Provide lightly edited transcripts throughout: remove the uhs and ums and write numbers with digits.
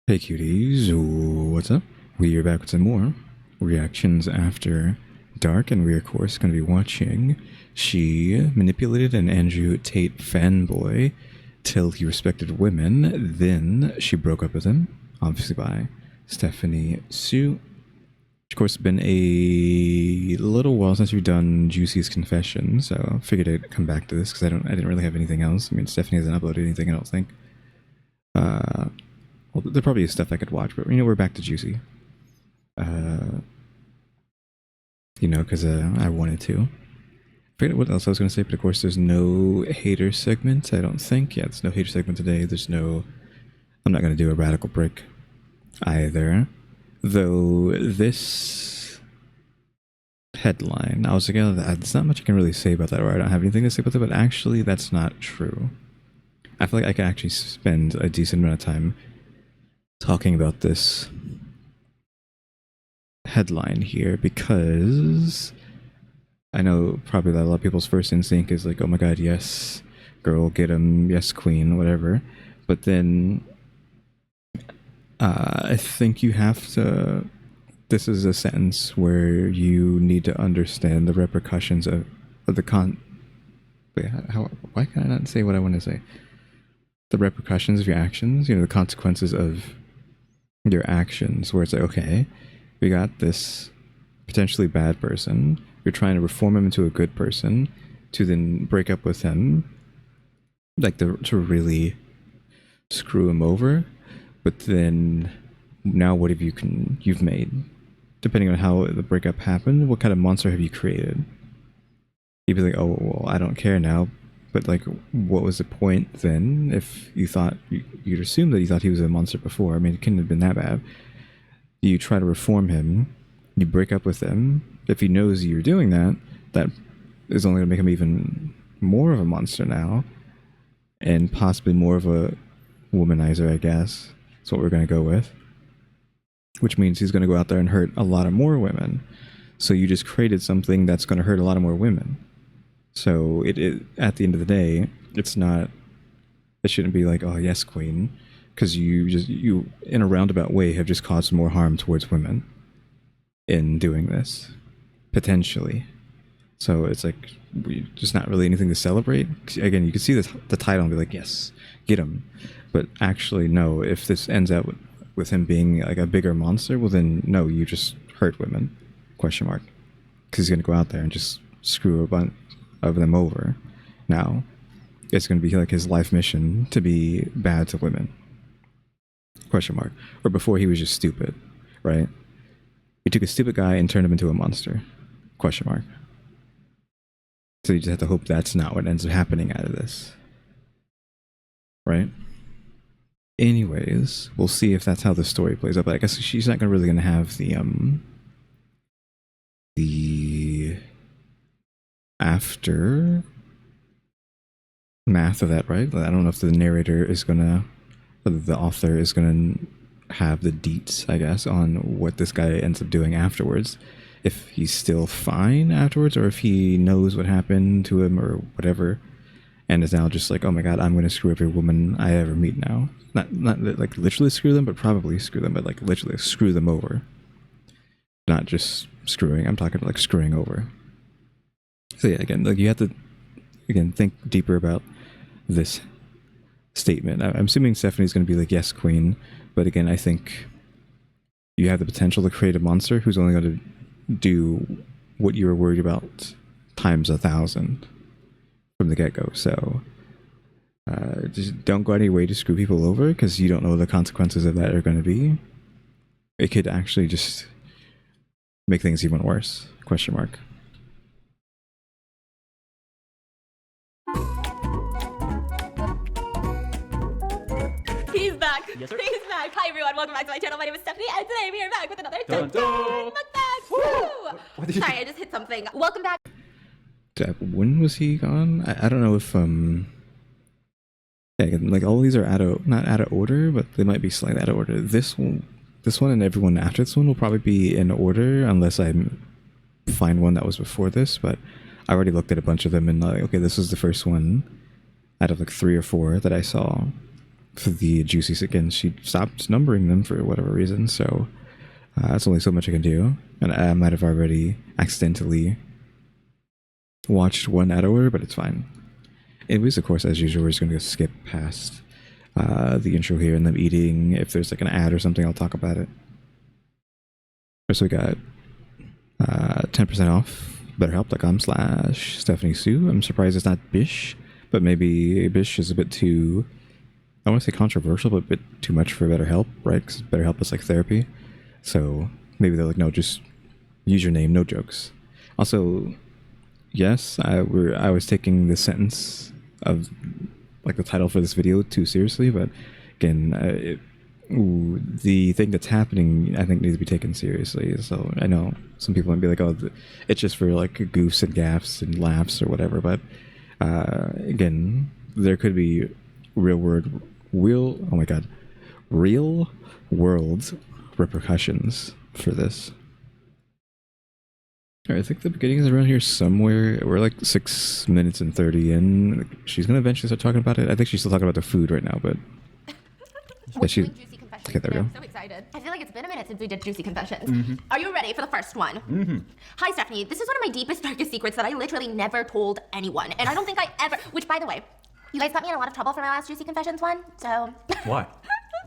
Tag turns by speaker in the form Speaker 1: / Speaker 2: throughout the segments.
Speaker 1: Hey cuties, what's up? We are back with some more reactions after dark, and we are of course going to be watching She manipulated an Andrew Tate fanboy till he respected women, then she broke up with him, obviously by Stephanie Sue. Of course, it's been a little while since we've done Juicy's confession, so I figured I'd come back to this because I didn't really have anything else. I mean, Stephanie hasn't uploaded anything, I don't think. Well, there probably is stuff I could watch, but we're back to Juicy. Because I wanted to. I forget what else I was going to say, but of course there's no hater segment, I don't think. Yeah, there's no hater segment today. There's no... I'm not going to do a radical break either. Though this headline, I was like, oh, there's not much I can really say about that, or I don't have anything to say about that, but actually that's not true. I feel like I can actually spend a decent amount of time talking about this headline here, because I know probably that a lot of people's first instinct is like, oh my god, yes, girl, get him, yes, queen, whatever. But then I think you have to... This is a sentence where you need to understand the repercussions of the Wait, why can I not say what I want to say? The repercussions of your actions, the consequences of your actions, where it's like, okay, we got this potentially bad person, you're trying to reform him into a good person, to then break up with him, like to really screw him over. But then now what have you've made? Depending on how the breakup happened, what kind of monster have you created? You'd be like, oh, well, I don't care now. But like, what was the point then? If you thought, you'd assume that you thought he was a monster before. I mean, it couldn't have been that bad. You try to reform him, you break up with him. If he knows you're doing that, that is only going to make him even more of a monster now. And possibly more of a womanizer, I guess. That's what we're going to go with. Which means he's going to go out there and hurt a lot of more women. So you just created something that's going to hurt a lot of more women. So it at the end of the day, it shouldn't be like, oh yes, queen, because you in a roundabout way have just caused more harm towards women in doing this, potentially. So it's like, we just not really anything to celebrate. Again, you can see the title and be like, yes, get him. But actually, no, if this ends up with him being like a bigger monster, well then no, you just hurt women, ? Because he's going to go out there and just screw a bunch of them over. Now, it's going to be like his life mission to be bad to women, ? Or before he was just stupid, right? He took a stupid guy and turned him into a monster, ? So you just have to hope that's not what ends up happening out of this, right? Anyways, we'll see if that's how the story plays out. But I guess she's not really going to have the after math of that, right? I don't know if the narrator is gonna, the author is gonna have the deets, I guess, on what this guy ends up doing afterwards. If he's still fine afterwards, or if he knows what happened to him or whatever, and is now just like, oh my god, I'm gonna screw every woman I ever meet now. Not like literally screw them, but probably screw them, but like literally screw them over. Not just screwing, I'm talking about like screwing over. So yeah, again, like you have to think deeper about this statement. I'm assuming Stephanie's going to be like, yes, queen, but again, I think you have the potential to create a monster who's only going to do what you were worried about times 1,000 from the get-go. So just don't go out of your way to screw people over, because you don't know what the consequences of that are going to be. It could actually just make things even worse, ?
Speaker 2: He's back.
Speaker 3: Yes, sir.
Speaker 2: He's back. Hi everyone, welcome back to my channel. My name is Stephanie, and today we are back with another
Speaker 3: Dun, dun.
Speaker 2: mukbang. Woo!
Speaker 3: What did you
Speaker 2: Sorry, I just hit something. Welcome back.
Speaker 1: When was he gone? I don't know if yeah, again, like all of these are not out of order, but they might be slightly out of order. This one and everyone after this one will probably be in order, unless I find one that was before this. But I already looked at a bunch of them and like, okay, this was the first one out of like 3 or 4 that I saw. for the juicy again, she stopped numbering them for whatever reason, so that's only so much I can do. And I might have already accidentally watched one out of order, but it's fine. Anyways, of course, as usual, we're just going to skip past the intro here and them eating. If there's like an ad or something, I'll talk about it. So we got 10% off BetterHelp.com/Stephanie Sue. I'm surprised it's not Bish, but maybe Bish is a bit too, I want to say controversial, but a bit too much for BetterHelp, right? Because BetterHelp is like therapy. So maybe they're like, no, just use your name, no jokes. Also, yes, I was taking the sentence of like the title for this video too seriously, but again, the thing that's happening I think needs to be taken seriously. So I know some people might be like, oh, it's just for like goofs and gaffs and laughs or whatever, but again, there could be real world repercussions for this. Alright, I think the beginning is around here somewhere. We're like 6 minutes and 30 in. She's gonna eventually start talking about it. I think she's still talking about the food right now, but
Speaker 2: We're doing juicy confessions.
Speaker 1: Okay, there we go.
Speaker 2: I'm so excited. I feel like it's been a minute since we did juicy confessions. Are you ready for the first one? Hi, Stephanie. This is one of my deepest, darkest secrets that I literally never told anyone. And I don't think I ever, which by the way, you guys got me in a lot of trouble for my last juicy confessions one, so.
Speaker 3: Why?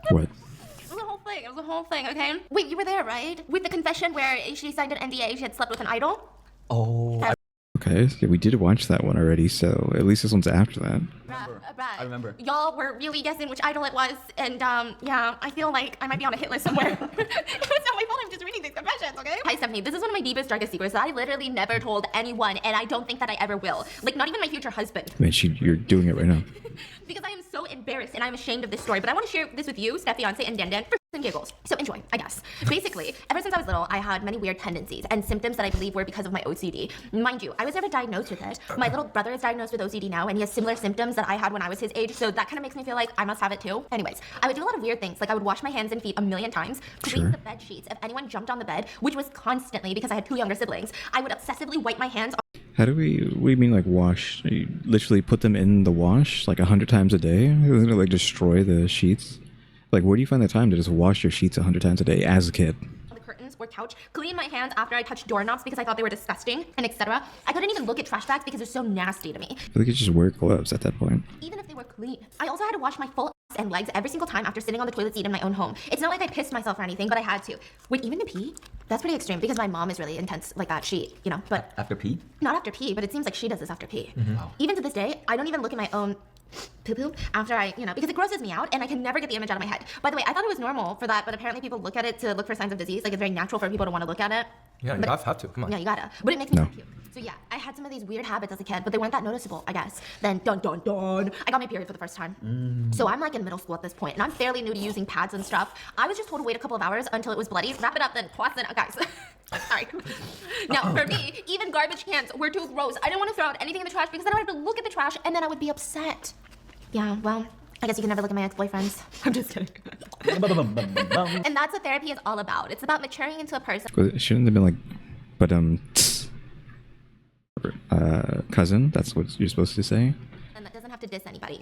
Speaker 1: what?
Speaker 2: It was a whole thing. It was a whole thing, okay? Wait, you were there, right? With the confession where she signed an NDA, she had slept with an idol?
Speaker 3: Oh,
Speaker 1: Okay, yeah, we did watch that one already, so at least this one's after that.
Speaker 3: I remember.
Speaker 2: Y'all were really guessing which idol it was, and yeah, I feel like I might be on a hit list somewhere. It's not my fault, I'm just reading these confessions, okay? Hi, Stephanie, this is one of my deepest, darkest secrets that I literally never told anyone, and I don't think that I ever will. Like, not even my future husband.
Speaker 1: Man, you're doing it right now.
Speaker 2: Because I am so embarrassed and I'm ashamed of this story, but I want to share this with you, Steph, fiance, and Dan for and giggles. So enjoy, I guess. Basically, ever since I was little, I had many weird tendencies and symptoms that I believe were because of my OCD. Mind you, I was never diagnosed with it. My little brother is diagnosed with OCD now, and he has similar symptoms that I had when I was his age, so that kind of makes me feel like I must have it too. Anyways, I would do a lot of weird things, like I would wash my hands and feet a million times, clean
Speaker 1: Sure.
Speaker 2: the bed sheets if anyone jumped on the bed, which was constantly because I had 2 younger siblings. I would obsessively wipe my hands.
Speaker 1: How do we, what do you mean like wash? You literally put them in the wash like 100 times a day? Isn't it like destroy the sheets? Like, where do you find the time to just wash your sheets 100 times a day as a kid?
Speaker 2: The curtains or couch, clean my hands after I touched doorknobs because I thought they were disgusting, and etc. I couldn't even look at trash bags because they're so nasty to me,
Speaker 1: I feel like you just wear gloves at that point.
Speaker 2: even if they were clean. I also had to wash my full ass and legs every single time after sitting on the toilet seat in my own home. It's not like I pissed myself or anything, but I had to. Wait, even to pee? That's pretty extreme because my mom is really intense like that. She, you know, but
Speaker 3: After pee?
Speaker 2: not after pee, but it seems like she does this after pee.
Speaker 3: Wow.
Speaker 2: Even to this day, I don't even look at my own poo-poo after I, you know, because it grosses me out and I can never get the image out of my head. By the way, I thought it was normal for that, but apparently people look at it to look for signs of disease. Like, it's very natural for people to want to look at it.
Speaker 3: Yeah, you
Speaker 2: But-
Speaker 3: have to. Come on.
Speaker 2: Yeah, you gotta. But it makes me
Speaker 1: No.
Speaker 2: so cute. So yeah, I had some of these weird habits as a kid, but they weren't that noticeable, I guess. Then dun dun dun, I got my period for the first time. So I'm like in middle school at this point, and I'm fairly new to using pads and stuff. I was just told to wait a couple of hours until it was bloody. Wrap it up, then toss it out, guys. Sorry. Now, for me, even garbage cans were too gross. I didn't want to throw out anything in the trash because then I would have to look at the trash and then I would be upset. Yeah, well, I guess you can never look at my ex-boyfriends. I'm just kidding. And that's what therapy is all about. It's about maturing into a person.
Speaker 1: Well, it shouldn't have been like, but cousin, that's what you're supposed to say.
Speaker 2: And that doesn't have to diss anybody.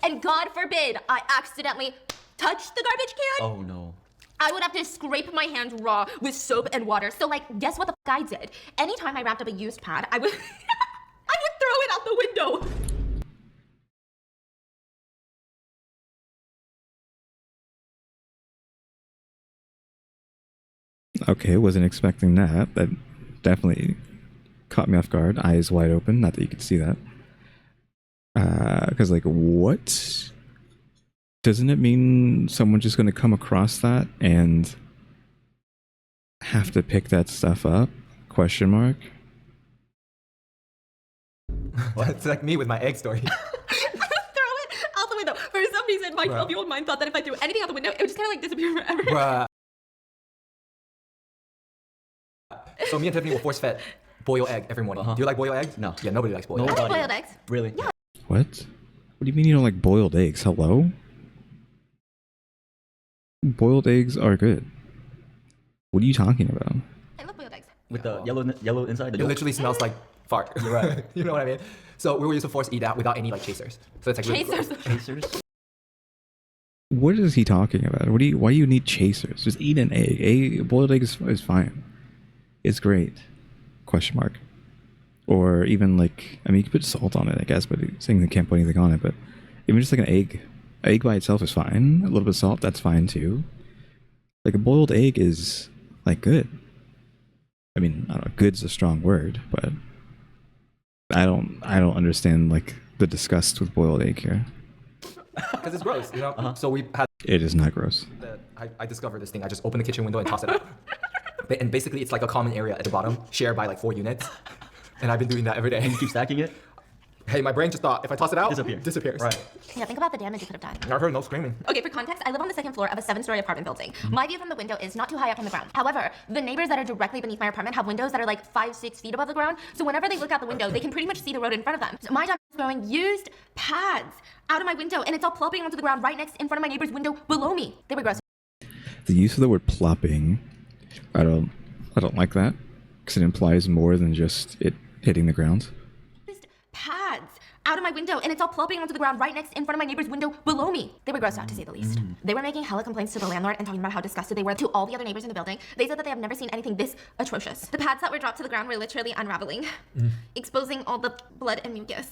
Speaker 2: And God forbid I accidentally touch the garbage can.
Speaker 3: Oh no.
Speaker 2: I would have to scrape my hands raw with soap and water. So like, guess what the f I did? Anytime I wrapped up a used pad, I would I would throw it out the window.
Speaker 1: Okay, wasn't expecting that. That definitely caught me off guard. Eyes wide open. Not that you could see that. Because like, what? Doesn't it mean someone's just going to come across that and have to pick that stuff up? Question mark.
Speaker 3: Well, it's like me with my egg story.
Speaker 2: Throw it out the window. For some reason, my 12-year-old mind thought that if I threw anything out the window, it would just kind of like disappear forever.
Speaker 3: Bruh. So me and Tiffany will force fed boiled egg every morning. Do you like boiled eggs?
Speaker 4: No.
Speaker 3: Yeah, nobody likes boiled
Speaker 2: I
Speaker 3: eggs.
Speaker 2: like boiled eggs.
Speaker 4: Really?
Speaker 2: Yeah.
Speaker 1: What? What do you mean you don't like boiled eggs? Hello? Boiled eggs are good. What are you talking about?
Speaker 2: I love boiled eggs.
Speaker 4: With the yellow inside? The
Speaker 3: It literally smells like fart.
Speaker 4: You're right.
Speaker 3: You know what I mean? So we were used to force eat out without any like chasers. So it's like really
Speaker 2: Chasers.
Speaker 3: gross.
Speaker 4: Chasers?
Speaker 1: What is he talking about? Why do you need chasers? Just eat an egg. A boiled egg is fine. It's great. Question mark. Or even like, I mean, you can put salt on it, I guess, but saying they can't put anything on it. But even just like an egg by itself is fine. A little bit of salt, that's fine too. Like a boiled egg is like good. I mean, I don't know, good's a strong word, but I don't understand like the disgust with boiled egg here.
Speaker 3: Because it's gross, you know? So we had
Speaker 1: It is not gross.
Speaker 3: I discovered this thing. I just open the kitchen window and toss it out. And basically it's like a common area at the bottom, shared by like 4 units. And I've been doing that every day.
Speaker 4: And you keep stacking it.
Speaker 3: Hey, my brain just thought if I toss it out,
Speaker 4: Disappears.
Speaker 3: Right.
Speaker 2: Yeah, think about the damage you could have done.
Speaker 3: I heard no screaming.
Speaker 2: Okay, for context, I live on the 2nd floor of a 7-story apartment building. My view from the window is not too high up on the ground. However, the neighbors that are directly beneath my apartment have windows that are like 5-6 feet above the ground. So whenever they look out the window, they can pretty much see the road in front of them. So my dad is throwing used pads out of my window, and it's all plopping onto the ground right next in front of my neighbor's window below me. They were gross.
Speaker 1: The use of the word plopping, I don't like that because it implies more than just it hitting the ground.
Speaker 2: Used pads out of my window, and it's all plopping onto the ground right next in front of my neighbor's window below me. They were grossed out, to say the least. They were making hella complaints to the landlord and talking about how disgusted they were to all the other neighbors in the building. They said that they have never seen anything this atrocious. The pads that were dropped to the ground were literally unraveling, exposing all the blood and mucus.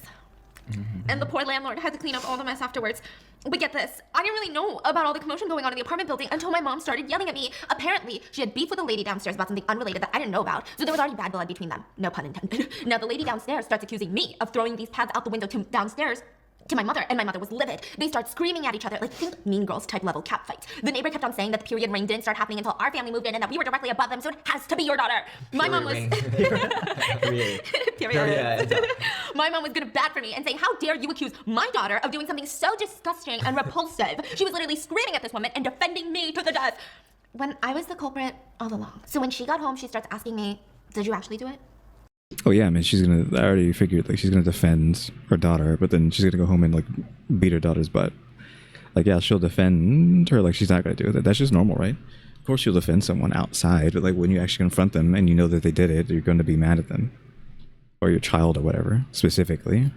Speaker 2: And the poor landlord had to clean up all the mess afterwards. But get this, I didn't really know about all the commotion going on in the apartment building until my mom started yelling at me. Apparently, she had beef with a lady downstairs about something unrelated that I didn't know about, so there was already bad blood between them. No pun intended. Now the lady downstairs starts accusing me of throwing these pads out the window downstairs to my mother, and my mother was livid. They start screaming at each other, like think Mean Girls type level cat fights. The neighbor kept on saying that the period rain didn't start happening until our family moved in and that we were directly above them, so it has to be your daughter. My mom was period. My mom was gonna bat for me and say, how dare you accuse my daughter of doing something so disgusting and repulsive. She was literally screaming at this woman and defending me to the death when I was the culprit all along. So when she got home, she starts asking me, did you actually do it?
Speaker 1: Oh yeah, I mean, I already figured like she's gonna defend her daughter, but then she's gonna go home and like beat her daughter's butt. Like yeah, she'll defend her, like she's not gonna do it. That's just normal, right? Of course she'll defend someone outside, but like when you actually confront them and you know that they did it, you're gonna be mad at them. Or your child or whatever, specifically.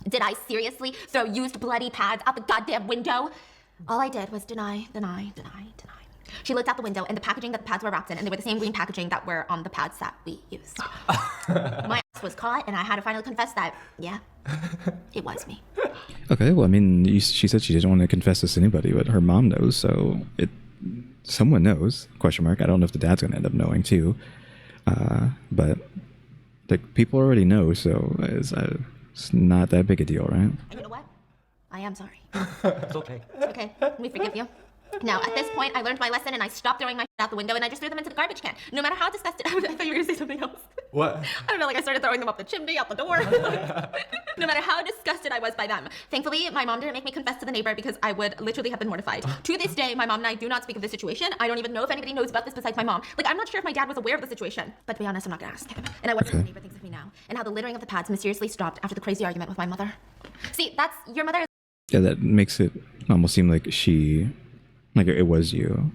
Speaker 2: Did I seriously throw used bloody pads out the goddamn window? All I did was deny. She looked out the window and the packaging that the pads were wrapped in, and they were the same green packaging that were on the pads that we used. My ass was caught, and I had to finally confess that, yeah, it was me.
Speaker 1: Okay, well, I mean, she said she didn't want to confess this to anybody, but her mom knows, so someone knows, question mark. I don't know if the dad's going to end up knowing, too. But, like, people already know, so it's not that big a deal, right?
Speaker 2: And you know what? I am sorry.
Speaker 4: It's okay.
Speaker 2: Okay, we forgive you. Now, at this point, I learned my lesson and I stopped throwing my shit out the window and I just threw them into the garbage can. No matter how disgusted I thought you were going to say something else.
Speaker 3: What?
Speaker 2: I don't know, like I started throwing them up the chimney, out the door. No matter how disgusted I was by them. Thankfully, my mom didn't make me confess to the neighbor because I would literally have been mortified. To this day, my mom and I do not speak of this situation. I don't even know if anybody knows about this besides my mom. Like, I'm not sure if my dad was aware of the situation. But to be honest, I'm not going to ask him. And I wonder what the neighbor thinks of me now. And how the littering of the pads mysteriously stopped after the crazy argument with my mother. See, that's your mother.
Speaker 1: Yeah, that makes it almost seem like it was you.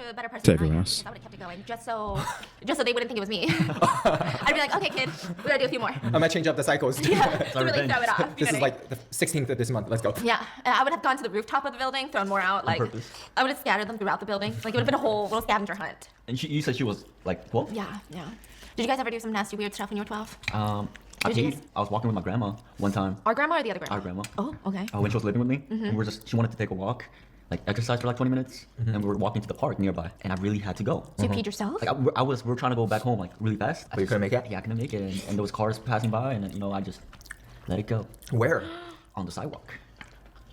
Speaker 2: A better person
Speaker 1: To
Speaker 2: than
Speaker 1: everyone
Speaker 2: I am,
Speaker 1: else.
Speaker 2: because I would have kept it going just so they wouldn't think it was me. I'd be like, okay, kid, we gotta do a few more.
Speaker 3: I might change up the cycles.
Speaker 2: Yeah, to really throw it off.
Speaker 3: This is like the 16th of this month. Let's go.
Speaker 2: Yeah, I would have gone to the rooftop of the building, thrown more out. Like,
Speaker 4: purpose.
Speaker 2: I would have scattered them throughout the building. Like, it would have been a whole little scavenger hunt.
Speaker 4: And you said she was like 12?
Speaker 2: Yeah. Did you guys ever do some nasty, weird stuff when you were 12?
Speaker 4: I
Speaker 2: Did you
Speaker 4: peed. I was walking with my grandma one time.
Speaker 2: Our grandma or the other grandma?
Speaker 4: Our grandma.
Speaker 2: Oh, okay.
Speaker 4: When she was living with me, and she wanted to take a walk, like exercise for like 20 minutes, and we were walking to the park nearby, and I really had to go.
Speaker 2: So you peed yourself?
Speaker 4: Like we were trying to go back home like really fast.
Speaker 3: But you couldn't make it?
Speaker 4: Yeah, I couldn't make it, and there was cars passing by, and I just let it go
Speaker 3: Where?
Speaker 4: on the sidewalk,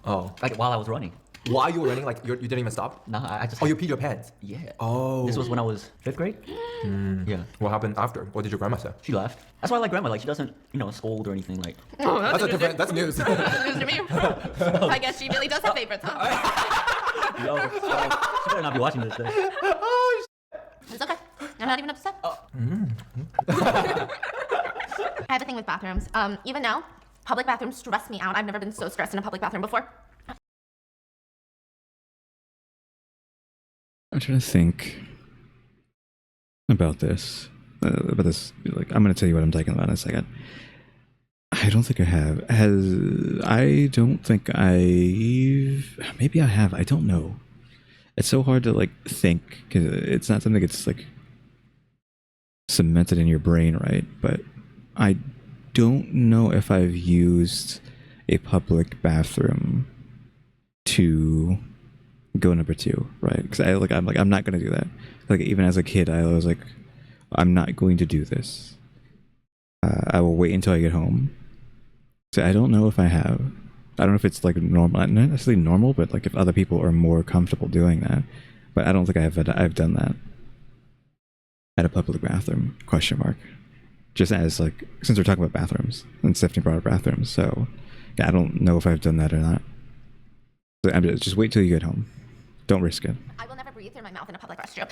Speaker 3: Oh.
Speaker 4: like while I was running.
Speaker 3: While you were running, like you didn't even stop?
Speaker 4: Nah, I just.
Speaker 3: Oh, you peed your pants?
Speaker 4: Yeah.
Speaker 3: Oh.
Speaker 4: This was when I was 5th grade. Yeah.
Speaker 3: What happened after? What did your grandma say?
Speaker 4: She laughed. That's why I like grandma. Like she doesn't, scold or anything. Like.
Speaker 2: Oh,
Speaker 3: That's news.
Speaker 2: news to me. I guess she really does have favorites, huh?
Speaker 4: Yo, she better not be watching this.
Speaker 2: It's okay. I'm not even upset. I have a thing with bathrooms. Even now, public bathrooms stress me out. I've never been so stressed in a public bathroom before.
Speaker 1: I'm trying to think about this. Like, I'm going to tell you what I'm talking about in a second. I don't think I have. I don't think I've... maybe I have. I don't know. It's so hard to like think because it's not something that's like cemented in your brain, right? But I don't know if I've used a public bathroom to go number 2, right? Because I'm not gonna do that. Like even as a kid, I was like, I'm not going to do this. I will wait until I get home. So I don't know if I have. I don't know if it's like normal, not necessarily normal, but like if other people are more comfortable doing that. But I don't think I've done that at a public bathroom, question mark. Just as like, since we're talking about bathrooms, and Stephanie brought up bathrooms, so yeah, I don't know if I've done that or not. So just wait till you get home. Don't risk it.
Speaker 2: I will never breathe through my mouth in a public restroom.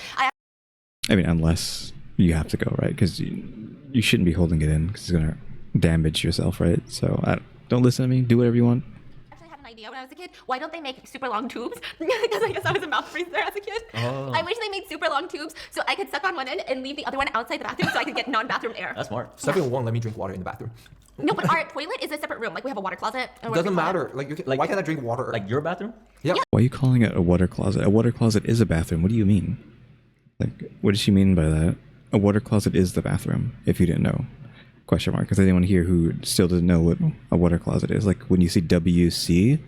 Speaker 1: I mean, unless you have to go, right? Because you shouldn't be holding it in because it's going to damage yourself, right? So don't listen to me. Do whatever you want.
Speaker 2: I actually had an idea when I was a kid. Why don't they make super long tubes? Because I guess I was a mouth breather as a kid.
Speaker 4: Oh.
Speaker 2: I wish they made super long tubes so I could suck on one end and leave the other one outside the bathroom so I could get non-bathroom air.
Speaker 4: That's smart.
Speaker 3: Stephanie won't let me drink water in the bathroom.
Speaker 2: No, but our toilet is a separate room. Like we have a water closet.
Speaker 3: It doesn't matter. Like, why can't I drink water?
Speaker 4: Like your bathroom?
Speaker 3: Yeah.
Speaker 1: Why are you calling it a water closet? A water closet is a bathroom. What do you mean? Like, what does she mean by that? A water closet is the bathroom, if you didn't know. Question mark. Because anyone here who still doesn't know what a water closet is. Like, when you see WC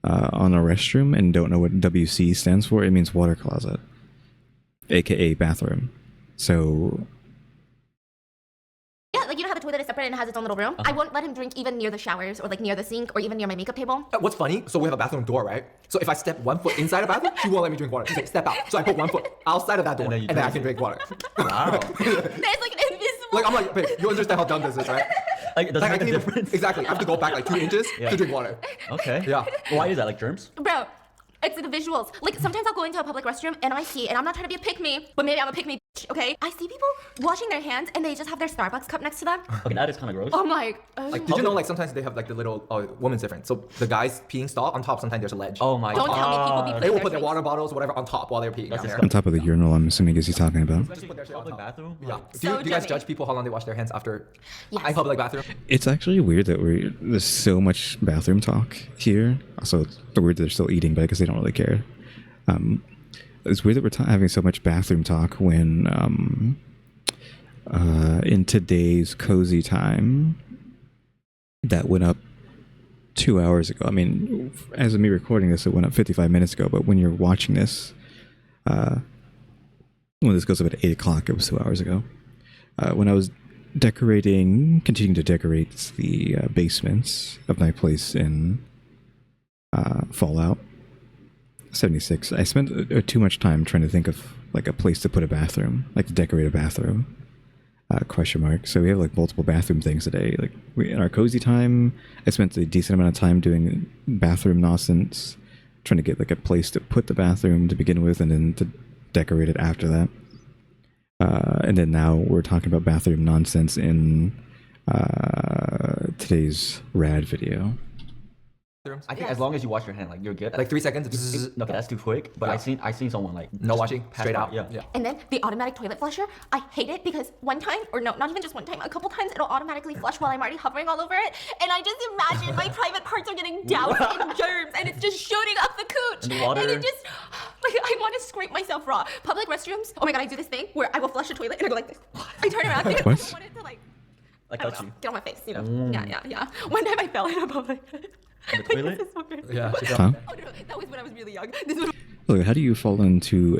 Speaker 1: on a restroom and don't know what WC stands for, it means water closet. AKA bathroom. So...
Speaker 2: Yeah, like you know how the toilet is separate and it has its own little room? I won't let him drink even near the showers or like near the sink or even near my makeup table.
Speaker 3: What's funny? So we have a bathroom door, right? So if I step 1 foot inside a bathroom, she won't let me drink water. She's like, step out. So I put 1 foot outside of that door, and then I can drink water.
Speaker 4: Wow.
Speaker 2: There's like an invisible...
Speaker 3: Like I'm like, babe, you understand how dumb this is, right?
Speaker 4: Like, it doesn't
Speaker 3: Like,
Speaker 4: make a
Speaker 3: even-
Speaker 4: difference.
Speaker 3: Exactly. I have to go back like 2 inches to drink water.
Speaker 4: Okay.
Speaker 3: Yeah.
Speaker 4: Why is that? Like germs?
Speaker 2: Bro, it's the visuals. Like sometimes I'll go into a public restroom and I see, and I'm not trying to be a pick-me, but maybe I'm a pick-me, okay? I see people washing their hands and they just have their Starbucks cup next to them.
Speaker 4: Okay, that is kind of gross.
Speaker 2: I'm like, oh.
Speaker 3: Like, did you know like sometimes they have like the little women's difference? So the guys peeing stall on top, sometimes there's a ledge.
Speaker 4: Oh my
Speaker 2: Don't
Speaker 4: god.
Speaker 2: tell me people be
Speaker 3: They
Speaker 2: putting
Speaker 3: will put their
Speaker 2: drinks.
Speaker 3: water bottles, whatever, on top while they're peeing
Speaker 4: That's
Speaker 3: down there.
Speaker 1: On top of the urinal, I'm assuming is he talking about.
Speaker 3: Just put their shit on
Speaker 4: Public
Speaker 3: top.
Speaker 4: bathroom?
Speaker 3: Yeah.
Speaker 4: Like,
Speaker 3: Do
Speaker 2: So
Speaker 3: you guys
Speaker 2: dummy.
Speaker 3: judge people how long they wash their hands after
Speaker 2: Yes.
Speaker 3: a public bathroom?
Speaker 1: It's actually weird that there's so much bathroom talk here. Also, it's weird that they're still eating, but I guess they don't really care. It's weird that we're having so much bathroom talk when in today's cozy time that went up 2 hours ago. I mean, as of me recording this, it went up 55 minutes ago, but when you're watching this, when this goes up at 8 o'clock, it was 2 hours ago. When I was continuing to decorate the basements of my place in Fallout 76, I spent too much time trying to think of like a place to put a bathroom, like to decorate a bathroom. Question mark. So we have like multiple bathroom things today. Like in our cozy time, I spent a decent amount of time doing bathroom nonsense, trying to get like a place to put the bathroom to begin with, and then to decorate it after that. And then now we're talking about bathroom nonsense in today's R.A.D video.
Speaker 4: I think as long as you wash your hand, like you're good.
Speaker 3: Like 3 seconds. Bzzz.
Speaker 4: No, okay, that's too quick. But
Speaker 3: Yeah.
Speaker 4: I seen someone like
Speaker 3: No
Speaker 4: just
Speaker 3: washing,
Speaker 4: pass
Speaker 3: straight
Speaker 4: by.
Speaker 3: out.
Speaker 4: Yeah.
Speaker 2: And then the automatic toilet flusher, I hate it because one time, or no, not even just one time, a couple times it'll automatically flush while I'm already hovering all over it. And I just imagine my private parts are getting doused in germs and it's just shooting up the cooch.
Speaker 4: And the water.
Speaker 2: And it just, like, I want to scrape myself raw. Public restrooms, oh my god, I do this thing where I will flush a toilet and I go like this. I turn around because
Speaker 1: What?
Speaker 2: I want it to like,
Speaker 4: Like
Speaker 2: I don't
Speaker 4: touch
Speaker 2: know,
Speaker 4: you.
Speaker 2: get on my face, you know? Yeah. One time I fell in a public.
Speaker 4: In the toilet?
Speaker 2: This is so weird.
Speaker 3: Yeah. she
Speaker 1: Huh?
Speaker 2: Oh no, that was when I was really young. This was
Speaker 1: Look, how do you fall into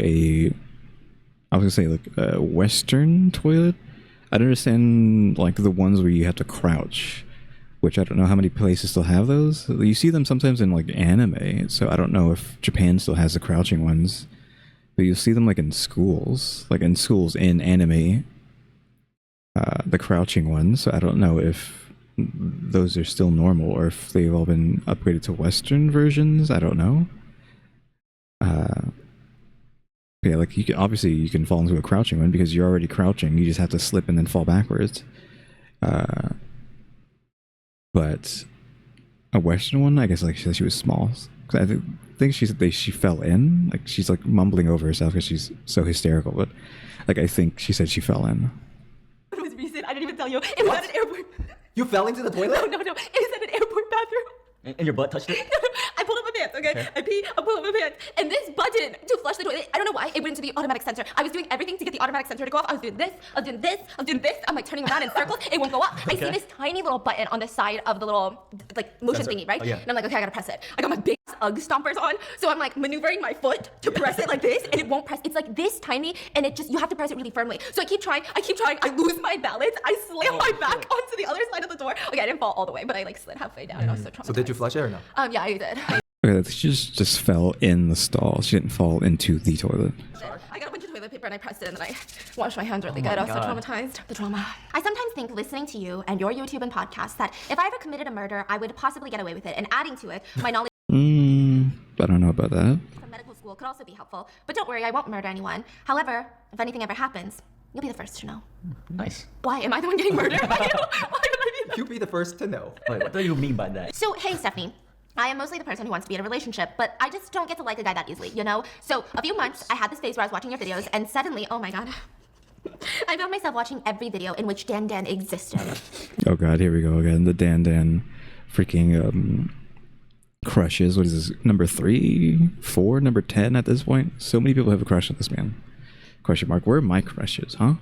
Speaker 1: I was gonna say like a Western toilet? I don't understand like the ones where you have to crouch, which I don't know how many places still have those. You see them sometimes in like anime, so I don't know if Japan still has the crouching ones, but you see them like in schools in anime, the crouching ones. So I don't know if those are still normal or if they've all been upgraded to Western versions. I don't know. Yeah, like you can fall into a crouching one because you're already crouching. You just have to slip and then fall backwards. But a Western one, I guess, like she said, she was small. 'Cause I think she said she fell in. Like she's like mumbling over herself because she's so hysterical. But like I think she said she fell in.
Speaker 2: It was recent. I didn't even tell you. It was at an airport.
Speaker 3: You fell into the toilet?
Speaker 2: No. It was at an airport bathroom.
Speaker 4: And your butt touched it?
Speaker 2: I pulled up my pants, Okay. I pee, I pull up my pants, and this button to flush the toilet, I don't know why, it went into the automatic sensor. I was doing everything to get the automatic sensor to go off. I was doing this, I was doing this, I was doing this. I'm like turning around in circles. It won't go up. I see this tiny little button on the side of the little like motion thingy, right?
Speaker 3: Oh, yeah.
Speaker 2: And I'm like, okay, I gotta press it. I got my big UGG stompers on, so I'm like maneuvering my foot to press it like this, and it won't press. It's like this tiny, and it just, you have to press it really firmly. So I keep trying, I lose my balance, I slam my back onto the other side of the door. Okay, I didn't fall all the way, but I like slid halfway down, and I was so traumatized.
Speaker 3: So did you flush it or no?
Speaker 2: Yeah, I did.
Speaker 1: Okay, she just fell in the stall. She didn't fall into the toilet.
Speaker 2: I got a bunch of toilet paper and I pressed it and then I washed my hands really good. I was so
Speaker 4: God.
Speaker 2: traumatized. The trauma. I sometimes think listening to you and your YouTube and podcasts that if I ever committed a murder, I would possibly get away with it. And adding to it, my knowledge
Speaker 1: I don't know about that.
Speaker 2: from medical school could also be helpful. But don't worry, I won't murder anyone. However, if anything ever happens, you'll be the first to know.
Speaker 4: Nice.
Speaker 2: Why? Am I the one getting murdered? Why would I be the
Speaker 3: You be the first to know.
Speaker 4: Wait, what do you mean by that?
Speaker 2: So, hey, Stephanie. I am mostly the person who wants to be in a relationship, but I just don't get to like a guy that easily, you know? So, a few months, I had this phase where I was watching your videos, and suddenly, oh my god, I found myself watching every video in which Dan existed.
Speaker 1: Oh god, here we go again. The Dan freaking crushes. What is this? Number 3, 4, number 10 at this point? So many people have a crush on this man. Question mark. Where are my crushes, huh?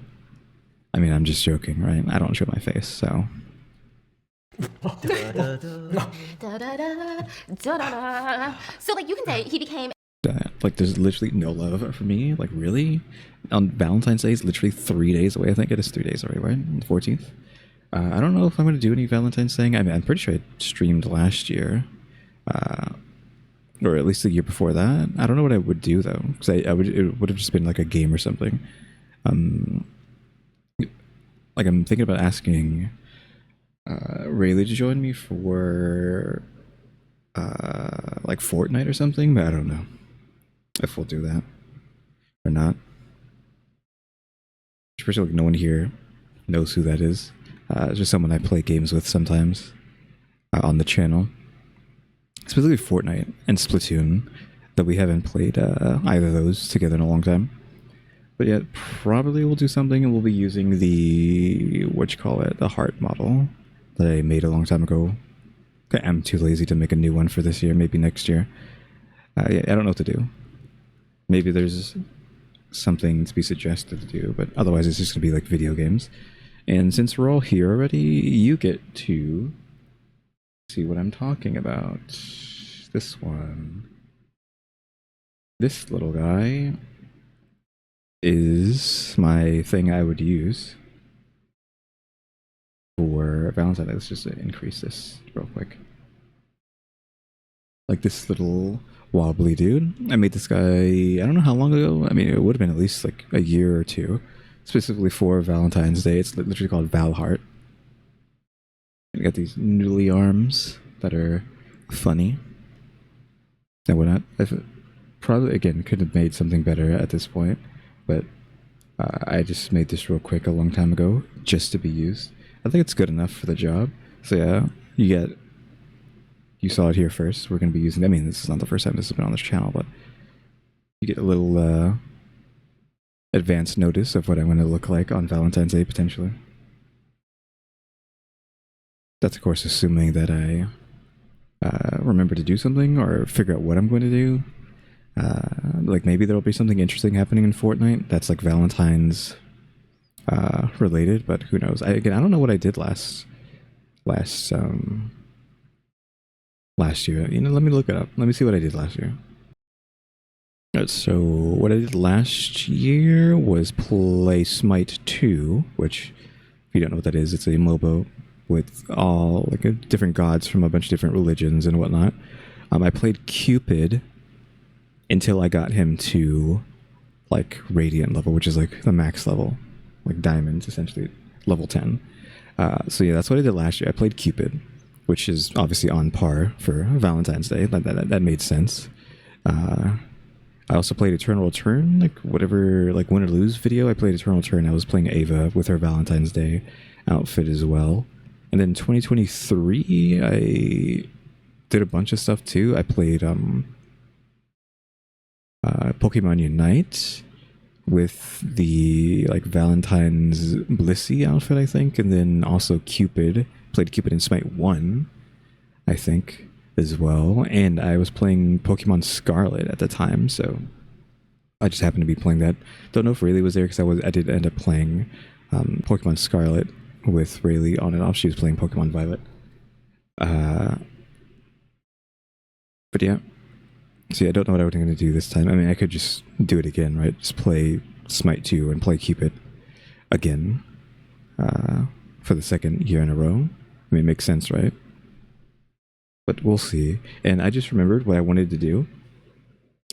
Speaker 1: I mean, I'm just joking, right? I don't show my face, so.
Speaker 2: So, like, you can say he became
Speaker 1: Like, there's literally no love for me. Like, really? On Valentine's Day is literally 3 days away. I think it is 3 days away, right? The 14th. I don't know if I'm going to do any Valentine's thing. I mean, I'm pretty sure I streamed last year. Or at least the year before that. I don't know what I would do, though. Because it would have just been like a game or something. Like, I'm thinking about asking Rayleigh to join me for like Fortnite or something, but I don't know if we'll do that or not. Especially like no one here knows who that is. It's just someone I play games with sometimes on the channel. Specifically Fortnite and Splatoon, that we haven't played either of those together in a long time. But yeah, probably we'll do something and we'll be using the, the heart model that I made a long time ago. I'm too lazy to make a new one for this year, maybe next year. Yeah, I don't know what to do. Maybe there's something to be suggested to do, but otherwise it's just going to be like video games. And since we're all here already, you get to see what I'm talking about. This one. This little guy is my thing I would use for Valentine's Day. Let's just increase this real quick. Like this little wobbly dude. I made this guy, I don't know how long ago. I mean, it would have been at least like a year or two, specifically for Valentine's Day. It's literally called Valheart. You got these noodly arms that are funny. And whatnot. I've probably, again, could have made something better at this point, but I just made this real quick a long time ago just to be used. I think it's good enough for the job. So yeah, you saw it here first. We're going to be using, I mean, this is not the first time this has been on this channel, but you get a little advanced notice of what I'm going to look like on Valentine's Day, potentially. That's, of course, assuming that I remember to do something or figure out what I'm going to do. Like, maybe there'll be something interesting happening in Fortnite that's, like, Valentine's related, but who knows? I don't know what I did last year. You know, let me look it up. Let me see what I did last year. Alright, so what I did last year was play Smite 2, which, if you don't know what that is, it's a MOBA with all like different gods from a bunch of different religions and whatnot. I played Cupid until I got him to like Radiant level, which is like the max level, like diamonds, essentially level 10. So yeah, that's what I did last year. I played Cupid, which is obviously on par for Valentine's Day. That made sense. I also played Eternal Return, like whatever, like win or lose video. I played Eternal Return. I was playing Ava with her Valentine's Day outfit as well. And then 2023, I did a bunch of stuff too. I played Pokemon Unite with the like Valentine's Blissey outfit, I think, and then also Cupid. Played Cupid in Smite 1, I think. as well, and I was playing Pokemon Scarlet at the time, so I just happened to be playing that. Don't know if Rayleigh was there because I did end up playing Pokemon Scarlet with Rayleigh on and off. She was playing Pokemon Violet. But yeah. See, I don't know what I was going to do this time. I mean, I could just do it again, right? Just play Smite 2 and play Cupid again for the second year in a row. I mean, it makes sense, right? But we'll see. And I just remembered what I wanted to do.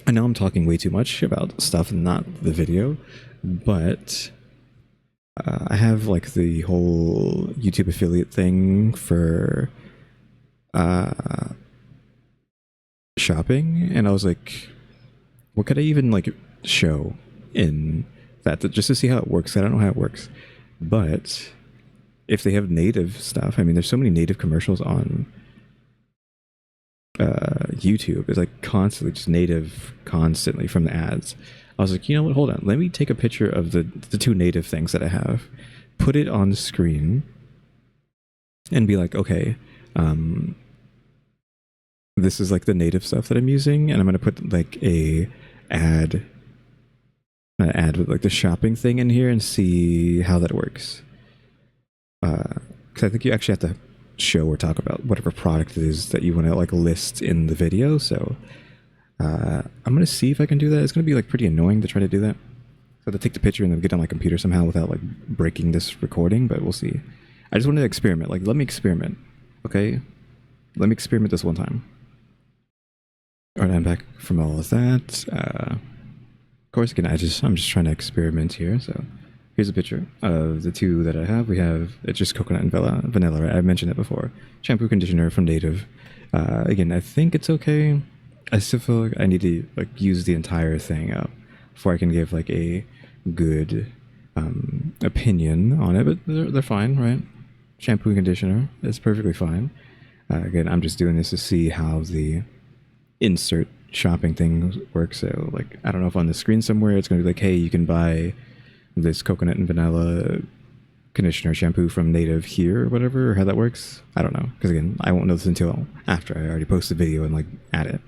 Speaker 1: I know I'm talking way too much about stuff and not the video, but I have like the whole YouTube affiliate thing for shopping, and I was like, what could I even like show in that just to see how it works? I don't know how it works, but if they have native stuff, I mean, there's so many native commercials on YouTube. It's like constantly just native, constantly from the ads. I was like, you know what? Hold on. Let me take a picture of the two native things that I have, put it on the screen, and be like, okay, this is like the native stuff that I'm using, and I'm gonna put like an ad with like the shopping thing in here and see how that works. Because I think you actually have to show or talk about whatever product it is that you want to like list in the video. So I'm gonna see if I can do that. It's gonna be like pretty annoying to try to do that. So to take the picture and then get on my computer somehow without like breaking this recording, but we'll see. I just wanted to experiment. Like, let me experiment, okay? Let me experiment this one time. All right, I'm back from all of that. Of course, again, I'm just trying to experiment here. So here's a picture of the two that I have. It's just coconut and vanilla, right? I mentioned it before. Shampoo, conditioner from Native. Again, I think it's okay. I still feel like I need to like use the entire thing up before I can give like a good opinion on it. But they're fine, right? Shampoo and conditioner is perfectly fine. Again, I'm just doing this to see how the insert shopping thing works. So like, I don't know if on the screen somewhere it's going to be like, hey, you can buy this coconut and vanilla conditioner shampoo from Native here or whatever, or how that works. I don't know, because again, I won't know this until after I already post the video and like add it.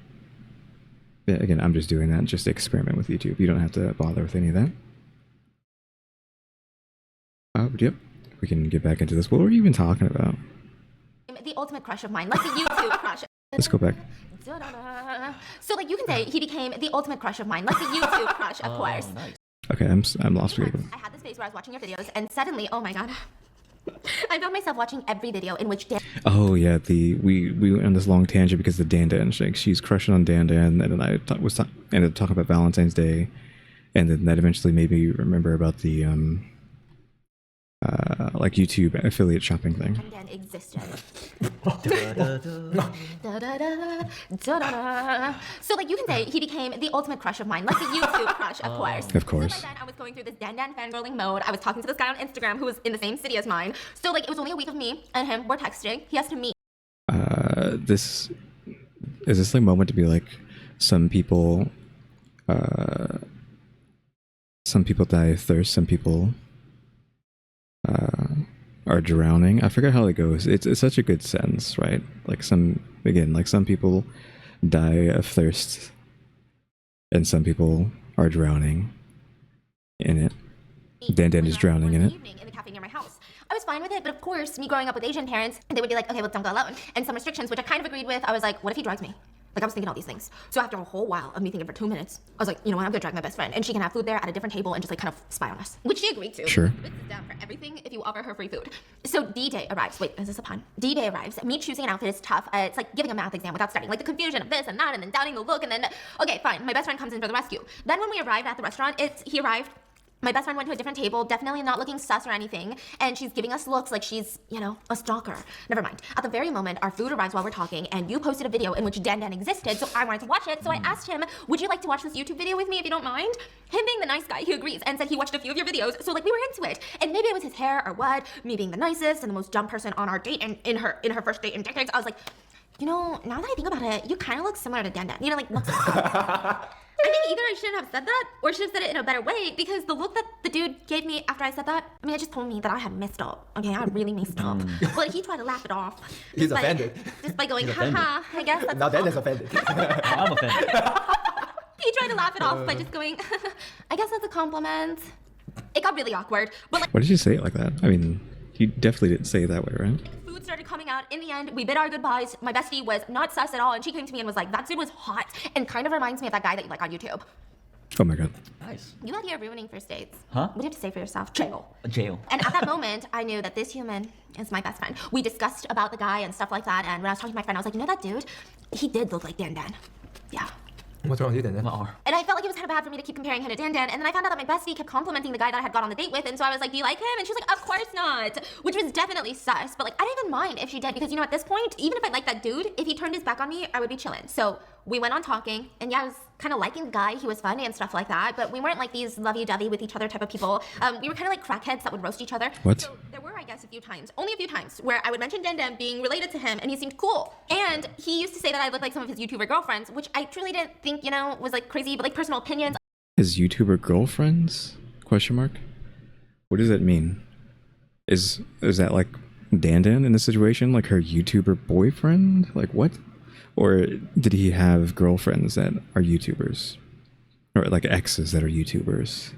Speaker 1: Yeah, again, I'm just doing that just to experiment with YouTube. You don't have to bother with any of that. But yep, we can get back into this. What were we even talking about?
Speaker 2: The ultimate crush of mine, like the YouTube crush.
Speaker 1: Let's go back.
Speaker 2: So like you can say he became the ultimate crush of mine, like the YouTube crush, of course.
Speaker 4: Nice.
Speaker 1: Okay, I'm lost.
Speaker 2: I had this phase where I was watching your videos, and suddenly, oh my god, I found myself watching every video in which Dan.
Speaker 1: Oh yeah, we went on this long tangent because the Dan Dan chick, she's crushing on Dan Dan, and then I ended up talking about Valentine's Day, and then that eventually made me remember about the like YouTube affiliate shopping thing.
Speaker 2: Dan existed.
Speaker 4: Da-da-da.
Speaker 2: So like you can say he became the ultimate crush of mine, like the YouTube crush, of course.
Speaker 1: Of course.
Speaker 2: So by then I was going through this Dan Dan fangirling mode. I was talking to this guy on Instagram who was in the same city as mine. So like it was only a week of me and him. We're texting. He has to meet.
Speaker 1: This is this like moment to be like, some people die of thirst, some people are drowning. I forget how it goes. It's such a good sentence, right? Like some people die of thirst and some people are drowning in it. Dan Dan is drowning in it.
Speaker 2: In the cafe near my house. I was fine with it, but of course, me growing up with Asian parents, they would be like, okay, well, don't go alone. And some restrictions, which I kind of agreed with. I was like, what if he drugs me? Like, I was thinking all these things. So after a whole while of me thinking for 2 minutes, I was like, you know what, I'm gonna drag my best friend, and she can have food there at a different table and just like kind of spy on us. Which she agreed to.
Speaker 1: Sure.
Speaker 2: This is down for everything if you offer her free food. So D-Day arrives. Wait, is this a pun? D-Day arrives. Me choosing an outfit is tough. It's like giving a math exam without studying. Like the confusion of this and that, and then doubting the look, and then, okay, fine. My best friend comes in for the rescue. Then when we arrived at the restaurant, he arrived. My best friend went to a different table, definitely not looking sus or anything, and she's giving us looks like she's, you know, a stalker. Never mind. At the very moment, our food arrives while we're talking, and you posted a video in which Dan Dan existed, so I wanted to watch it, so I asked him, would you like to watch this YouTube video with me if you don't mind? Him being the nice guy, he agrees, and said he watched a few of your videos, so like we were into it. And maybe it was his hair or what, me being the nicest and the most dumb person on our date, and in her first date in decades, I was like, you know, now that I think about it, you kind of look similar to Dan Dan. You know, like, looks I think either I shouldn't have said that, or should have said it in a better way, because the look that the dude gave me after I said that, I mean, it just told me that I had messed up. Okay, I really messed up. But he tried to laugh it off.
Speaker 3: He's offended.
Speaker 2: Just by going, haha, I guess that's
Speaker 3: Now Dandan's offended.
Speaker 4: I'm offended.
Speaker 2: He tried to laugh it off by just going, I guess that's a compliment. It got really awkward, but like,
Speaker 1: Why did you say it like that? I mean, you definitely didn't say it that way, right?
Speaker 2: food started coming out. In the end, we bid our goodbyes. My bestie was not sus at all, and she came to me and was like, that dude was hot, and kind of reminds me of that guy that you like on YouTube.
Speaker 1: Oh my god.
Speaker 4: Nice.
Speaker 2: You out here ruining first dates.
Speaker 4: Huh?
Speaker 2: What do you have to say for yourself? Jail.
Speaker 4: Jail.
Speaker 2: And at that moment, I knew that this human is my best friend. We discussed about the guy and stuff like that, and when I was talking to my friend, I was like, you know that dude? He did look like Dan. Yeah.
Speaker 3: What's wrong with you, Dandan?
Speaker 2: And I felt like it was kind of bad for me to keep comparing him to Dan, and then I found out that my bestie kept complimenting the guy that I had gone on the date with, and so I was like, do you like him? And she was like, of course not, which was definitely sus, but like, I didn't even mind if she did, because you know, at this point, even if I liked that dude, if he turned his back on me, I would be chilling. So we went on talking, and yeah, I was kind of liking the guy. He was funny and stuff like that, but we weren't like these lovey-dovey with each other type of people. We were kind of like crackheads that would roast each other.
Speaker 1: What?
Speaker 2: So there were, I guess, only a few times, where I would mention Dan being related to him, and he seemed cool. And he used to say that I looked like some of his YouTuber girlfriends, which I truly didn't think, you know, was like crazy, but like personal opinions.
Speaker 1: His YouTuber girlfriends? Question mark? What does that mean? Is that like Dandan in this situation? Like her YouTuber boyfriend? Like what? Or did he have girlfriends that are YouTubers? Or like exes that are YouTubers?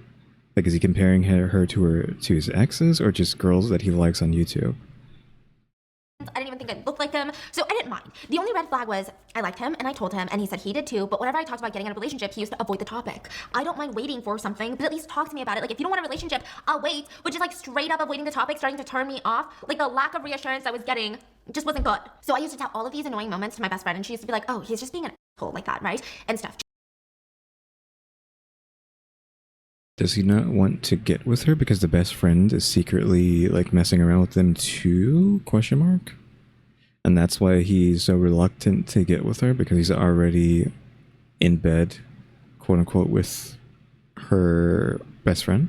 Speaker 1: Like is he comparing her to his exes, or just girls that he likes on YouTube?
Speaker 2: I didn't even think I looked like him, so I didn't mind. The only red flag was I liked him, and I told him, and he said he did too, but whenever I talked about getting in a relationship, he used to avoid the topic. I don't mind waiting for something, but at least talk to me about it. Like, if you don't want a relationship, I'll wait, but just like straight up avoiding the topic, starting to turn me off, like the lack of reassurance I was getting just wasn't good. So I used to tell all of these annoying moments to my best friend, and she used to be like, oh, he's just being an asshole like that, right? And stuff.
Speaker 1: Does he not want to get with her because the best friend is secretly like messing around with them too? Question mark. And that's why he's so reluctant to get with her, because he's already in bed, quote unquote, with her best friend.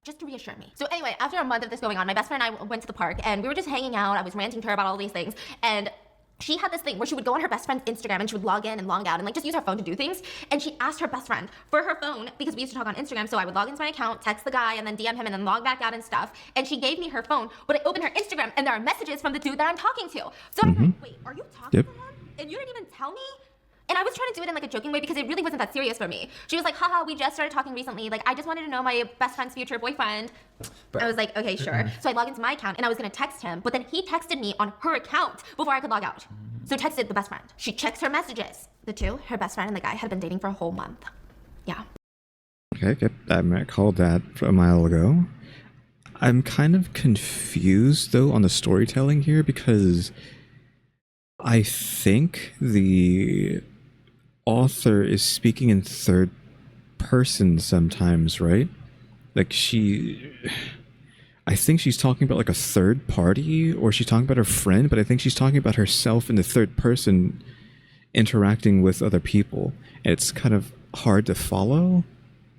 Speaker 2: Just to reassure me. So anyway, after a month of this going on, my best friend and I went to the park, and we were just hanging out. I was ranting to her about all these things, and she had this thing where she would go on her best friend's Instagram and she would log in and log out and like just use her phone to do things. And she asked her best friend for her phone because we used to talk on Instagram. So I would log into my account, text the guy, and then DM him and then log back out and stuff. And she gave me her phone, but I opened her Instagram and there are messages from the dude that I'm talking to. So I'm like, wait, are you talking to him? And you didn't even tell me? And I was trying to do it in like a joking way because it really wasn't that serious for me. She was like, haha, we just started talking recently. Like, I just wanted to know my best friend's future boyfriend. I was like, okay, sure. So I logged into my account and I was gonna text him, but then he texted me on her account before I could log out. So texted the best friend. She checks her messages. The two, her best friend and the guy, had been dating for a whole month. Yeah.
Speaker 1: Okay, I called that a mile ago. I'm kind of confused though on the storytelling here, because I think the author is speaking in third person sometimes, right? Like I think she's talking about like a third party, or she's talking about her friend, but I think she's talking about herself in the third person interacting with other people. And it's kind of hard to follow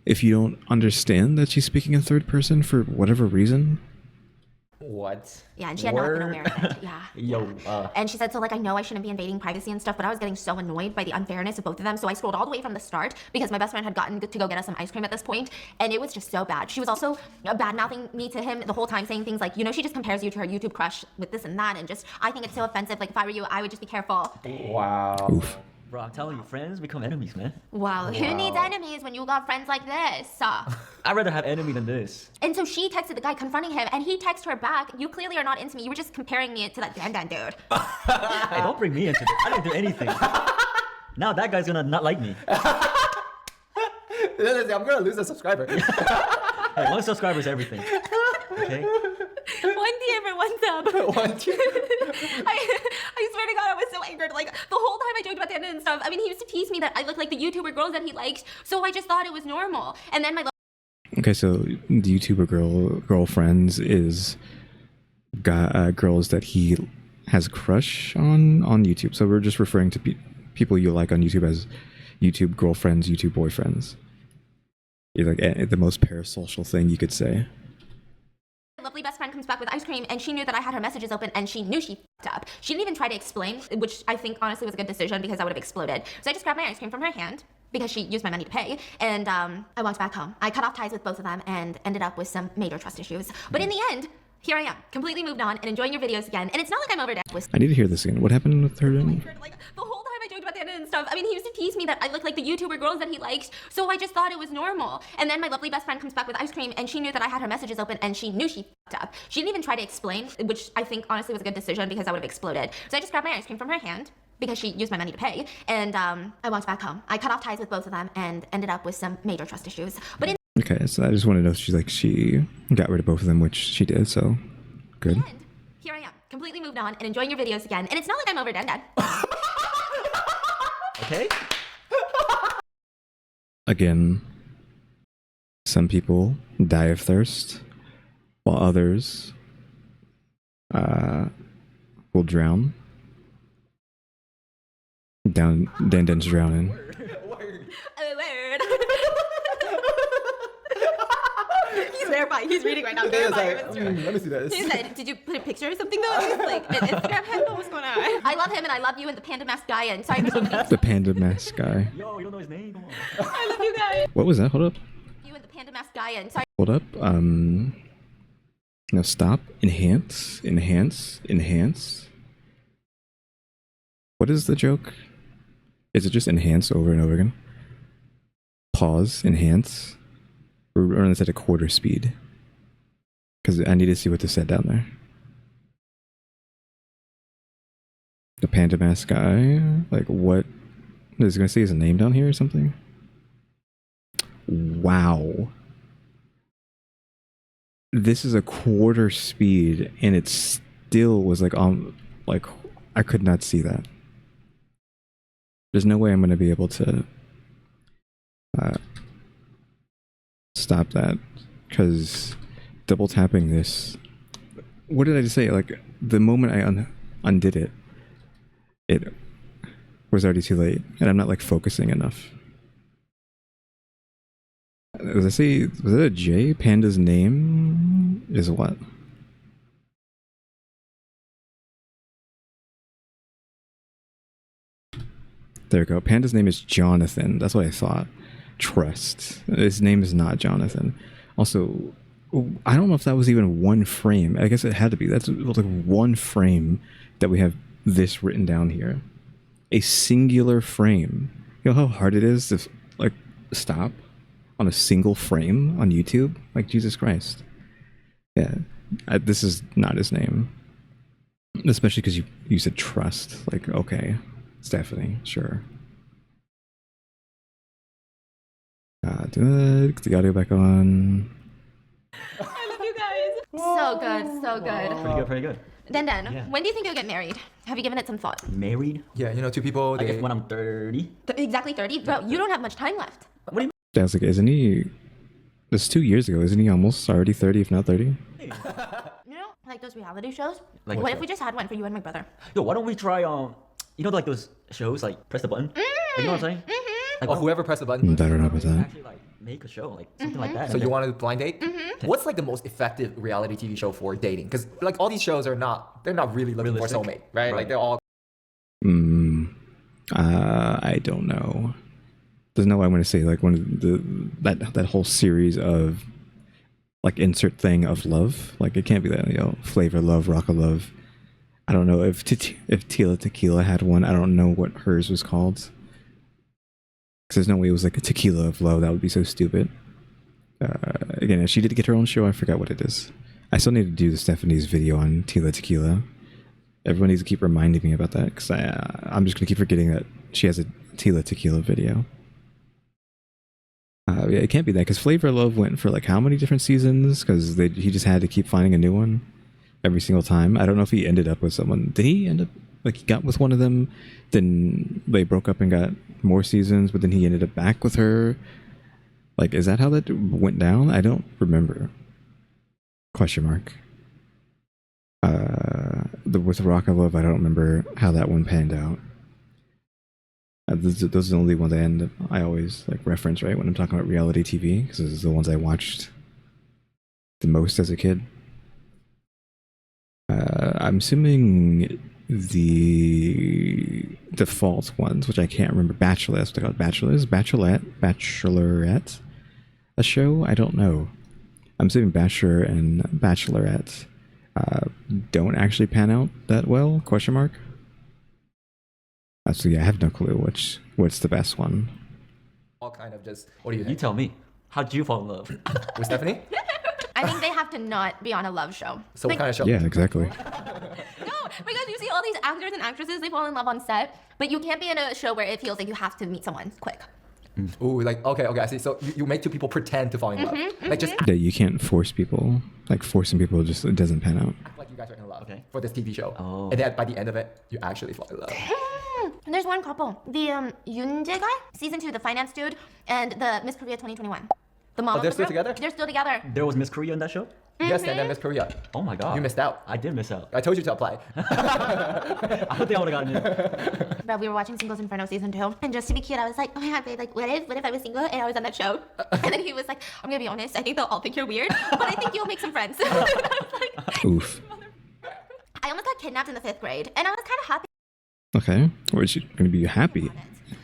Speaker 1: if you don't understand that she's speaking in third person for whatever reason.
Speaker 3: What?
Speaker 2: Yeah, and she had not been aware of it. Yeah.
Speaker 4: Yo,
Speaker 2: And she said, so like, I know I shouldn't be invading privacy and stuff, but I was getting so annoyed by the unfairness of both of them. So I scrolled all the way from the start because my best friend had gotten to go get us some ice cream at this point, and it was just so bad. She was also bad-mouthing me to him the whole time, saying things like, you know, she just compares you to her YouTube crush with this and that, and just, I think it's so offensive. Like, if I were you, I would just be careful.
Speaker 3: Wow.
Speaker 1: Oof.
Speaker 4: bro, I'm telling you, friends become enemies, man.
Speaker 2: Wow, who needs enemies when you got friends like this?
Speaker 4: I'd rather have enemy than this.
Speaker 2: And so she texted the guy confronting him, and he texted her back, you clearly are not into me. You were just comparing me to that Dan dude.
Speaker 4: Hey, don't bring me into this. I didn't do anything. Now that guy's gonna not like me.
Speaker 3: I'm gonna lose a subscriber.
Speaker 4: Hey, 1 subscriber is everything. Okay?
Speaker 2: 1 tier for 1 sub.
Speaker 3: 1 tier.
Speaker 2: I swear to God, I was so angered. Like, the whole time I joked about Dan and stuff, I mean, he used to tease me that I looked like the YouTuber girls that he liked, so I just thought it was normal. And then my
Speaker 1: Okay, so the YouTuber girlfriends is girls that he has a crush on YouTube. So we're just referring to people you like on YouTube as YouTube girlfriends, YouTube boyfriends. You're like the most parasocial thing you could say.
Speaker 2: lovely best friend comes back with ice cream, and she knew that I had her messages open, and she knew she f***ed up. She didn't even try to explain, which I think honestly was a good decision because I would have exploded. So I just grabbed my ice cream from her hand, because she used my money to pay. And I walked back home. I cut off ties with both of them and ended up with some major trust issues. But in the end, here I am, completely moved on and enjoying your videos again. And it's not like I'm over with.
Speaker 1: I need to hear this again. What happened with her?
Speaker 2: Like the whole time I joked about the edit and stuff. I mean, he used to tease me that I look like the YouTuber girls that he liked, so I just thought it was normal. And then my lovely best friend comes back with ice cream, and she knew that I had her messages open, and she knew she fucked up. She didn't even try to explain, which I think honestly was a good decision because I would have exploded. So I just grabbed my ice cream from her hand because she used my money to pay, and I walked back home. I cut off ties with both of them and ended up with some major trust issues. But in
Speaker 1: Okay, so I just want to know if she got rid of both of them, which she did. So good.
Speaker 2: the end, here I am, completely moved on and enjoying your videos again. And it's not like I'm over dead.
Speaker 4: Okay.
Speaker 1: Again, some people die of thirst, while others will drown. Dan's drowning.
Speaker 2: Word. He's verified. He's reading right now. Verified.
Speaker 3: Let me see this.
Speaker 2: He said, "Did you put a picture or something though?" It's like an Instagram handle. What's going on? I love him and I love you and the panda mask guy. And sorry for so many.
Speaker 1: The panda mask guy.
Speaker 4: Yo, you don't know his name? Come on.
Speaker 2: I love you guys.
Speaker 1: What was that? Hold up.
Speaker 2: You and the panda mask guy. And sorry.
Speaker 1: Hold up. No, stop. Enhance. What is the joke? Is it just enhance over and over again? Pause. Enhance. We're running this at a quarter speed. Because I need to see what this said down there. The panda mask guy? Like what? Is it going to say his name down here or something? Wow. This is a quarter speed and it still was like I could not see that. There's no way I'm going to be able to stop that because double tapping this. What did I just say? Like the moment I undid it, it was already too late, and I'm not like focusing enough. Was it a J? Panda's name is what? There we go. Panda's name is Jonathan. That's what I thought. Trust. His name is not Jonathan. Also, I don't know if that was even one frame. I guess it had to be. That's like one frame that we have this written down here. A singular frame. You know how hard it is to like stop on a single frame on YouTube? Like Jesus Christ. Yeah. This is not his name. Especially because you said trust. Like, okay. Stephanie, sure. Good. The audio back on.
Speaker 2: I love you guys. So good, so good.
Speaker 4: Pretty good.
Speaker 2: Dan,
Speaker 4: Yeah.
Speaker 2: when do you think you'll get married? Have you given it some thought?
Speaker 4: Married?
Speaker 3: Yeah, you know, two people.
Speaker 4: I
Speaker 3: They,
Speaker 4: guess when I'm 30.
Speaker 2: Exactly 30? Bro, you don't have much time left.
Speaker 4: What do you
Speaker 1: I was like, isn't he? This is 2 years ago. Isn't he almost already 30, if not 30?
Speaker 4: mean?
Speaker 2: You know, like those reality shows?
Speaker 4: Like
Speaker 2: what
Speaker 4: what
Speaker 2: if
Speaker 4: show?
Speaker 2: we just had one for you and my brother?
Speaker 4: Yo, why don't we try, you know, like those shows, like press the button? Like, you know what I'm saying? Like,
Speaker 3: oh, whoever pressed the button.
Speaker 1: I don't know about that.
Speaker 4: actually, like, make a show, like, something like that.
Speaker 3: So you want a blind date? What's like the most effective reality TV show for dating? Because like all these shows are they're not really looking
Speaker 4: Realistic?
Speaker 3: for soulmate, right? Like
Speaker 4: Right.
Speaker 3: they're all
Speaker 1: I don't know. There's no way I'm going to say like one of that whole series of like insert thing of love. Like it can't be that, you know, Flavor Love, Rock of Love. I don't know if Tila Tequila had one. I don't know what hers was called. Because there's no way it was like a Tequila of Love. That would be so stupid. Again, if she did get her own show, I forgot what it is. I still need to do the Stephanie's video on Tila Tequila. Everyone needs to keep reminding me about that because I'm just going to keep forgetting that she has a Tila Tequila video. Yeah, it can't be that because Flavor of Love went for like how many different seasons? Because he just had to keep finding a new one every single time. I don't know if he ended up with someone. Did he end up like he got with one of them? Then they broke up and got more seasons, but then he ended up back with her. Like, is that how that went down? I don't remember. Question mark. With Rock of Love, I don't remember how that one panned out. Those are the only ones I always like reference, right, when I'm talking about reality TV, because those are the ones I watched the most as a kid. I'm assuming the default ones, which I can't remember. Bachelorette, what they call it, Bachelorette, a show. I don't know. I'm assuming Bachelor and Bachelorette don't actually pan out that well? Question mark. So yeah, I have no clue what's the best one.
Speaker 3: All kind of just. What do you
Speaker 4: You
Speaker 3: think?
Speaker 4: tell me. How did you fall in love?
Speaker 3: With Stephanie?
Speaker 2: I think they have to not be on a love show.
Speaker 3: So what kind of show?
Speaker 1: Yeah, exactly.
Speaker 2: No, because you see all these actors and actresses, they fall in love on set, but you can't be in a show where it feels like you have to meet someone quick.
Speaker 3: Ooh, like okay, I see. So you make two people pretend to fall in love, like just
Speaker 1: Yeah, you can't force people. Like forcing people just it doesn't pan out.
Speaker 3: act like you guys are in love
Speaker 4: Okay.
Speaker 3: for this TV show,
Speaker 4: Oh.
Speaker 3: and then by the end of it, you actually fall in love.
Speaker 2: And there's one couple, the Yoonjae guy, season 2, the finance dude, and the Miss Korea 2021. The mom of
Speaker 3: they're
Speaker 2: the
Speaker 3: still
Speaker 2: group.
Speaker 3: together?
Speaker 2: They're still together.
Speaker 4: There was Miss Korea in that show?
Speaker 3: Yes, and then Miss Korea.
Speaker 4: Oh my god.
Speaker 3: You missed out.
Speaker 4: I did miss out.
Speaker 3: I told you to apply.
Speaker 4: I don't think I would have gotten in.
Speaker 2: But we were watching Singles Inferno season 2, and just to be cute, I was like, oh my god, babe, like, what if I was single and I was on that show? And then he was like, I'm gonna be honest, I think they'll all think you're weird, but I think you'll make some friends. And I was like,
Speaker 1: Oof.
Speaker 2: I almost got kidnapped in the 5th grade, and I was kind of happy.
Speaker 1: Okay. Or is she going to be happy?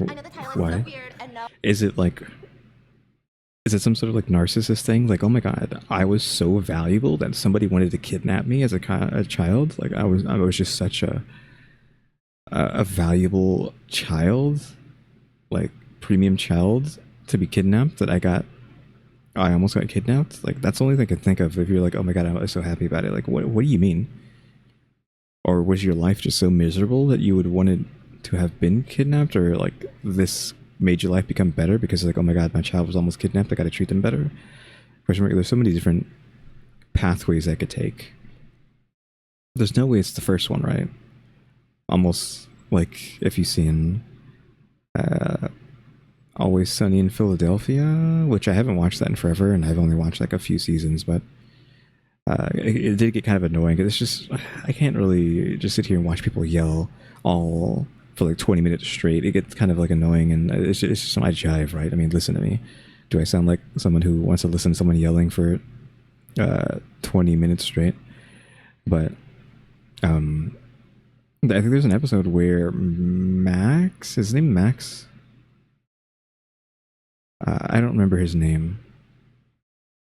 Speaker 2: I know the title is
Speaker 1: Why?
Speaker 2: so weird, and no.
Speaker 1: Is it some sort of like narcissist thing? Like, oh my god, I was so valuable that somebody wanted to kidnap me as a child. Like I was just such a valuable child, like premium child to be kidnapped that I almost got kidnapped. Like that's the only thing I can think of. If you're like, oh my god, I was so happy about it. Like what do you mean? Or was your life just so miserable that you would wanted to have been kidnapped, or like this made your life become better because like, oh my god, my child was almost kidnapped, I gotta treat them better? Question mark. There's so many different pathways I could take. There's no way it's the first one, right? Almost like if you've seen Always Sunny in Philadelphia, which I haven't watched that in forever, and I've only watched like a few seasons, but it did get kind of annoying because it's just, I can't really just sit here and watch people yell all for like 20 minutes straight. It gets kind of like annoying, and it's just my jive, right? I mean, listen to me. Do I sound like someone who wants to listen to someone yelling for 20 minutes straight? But I think there's an episode where Max, his name Max? I don't remember his name.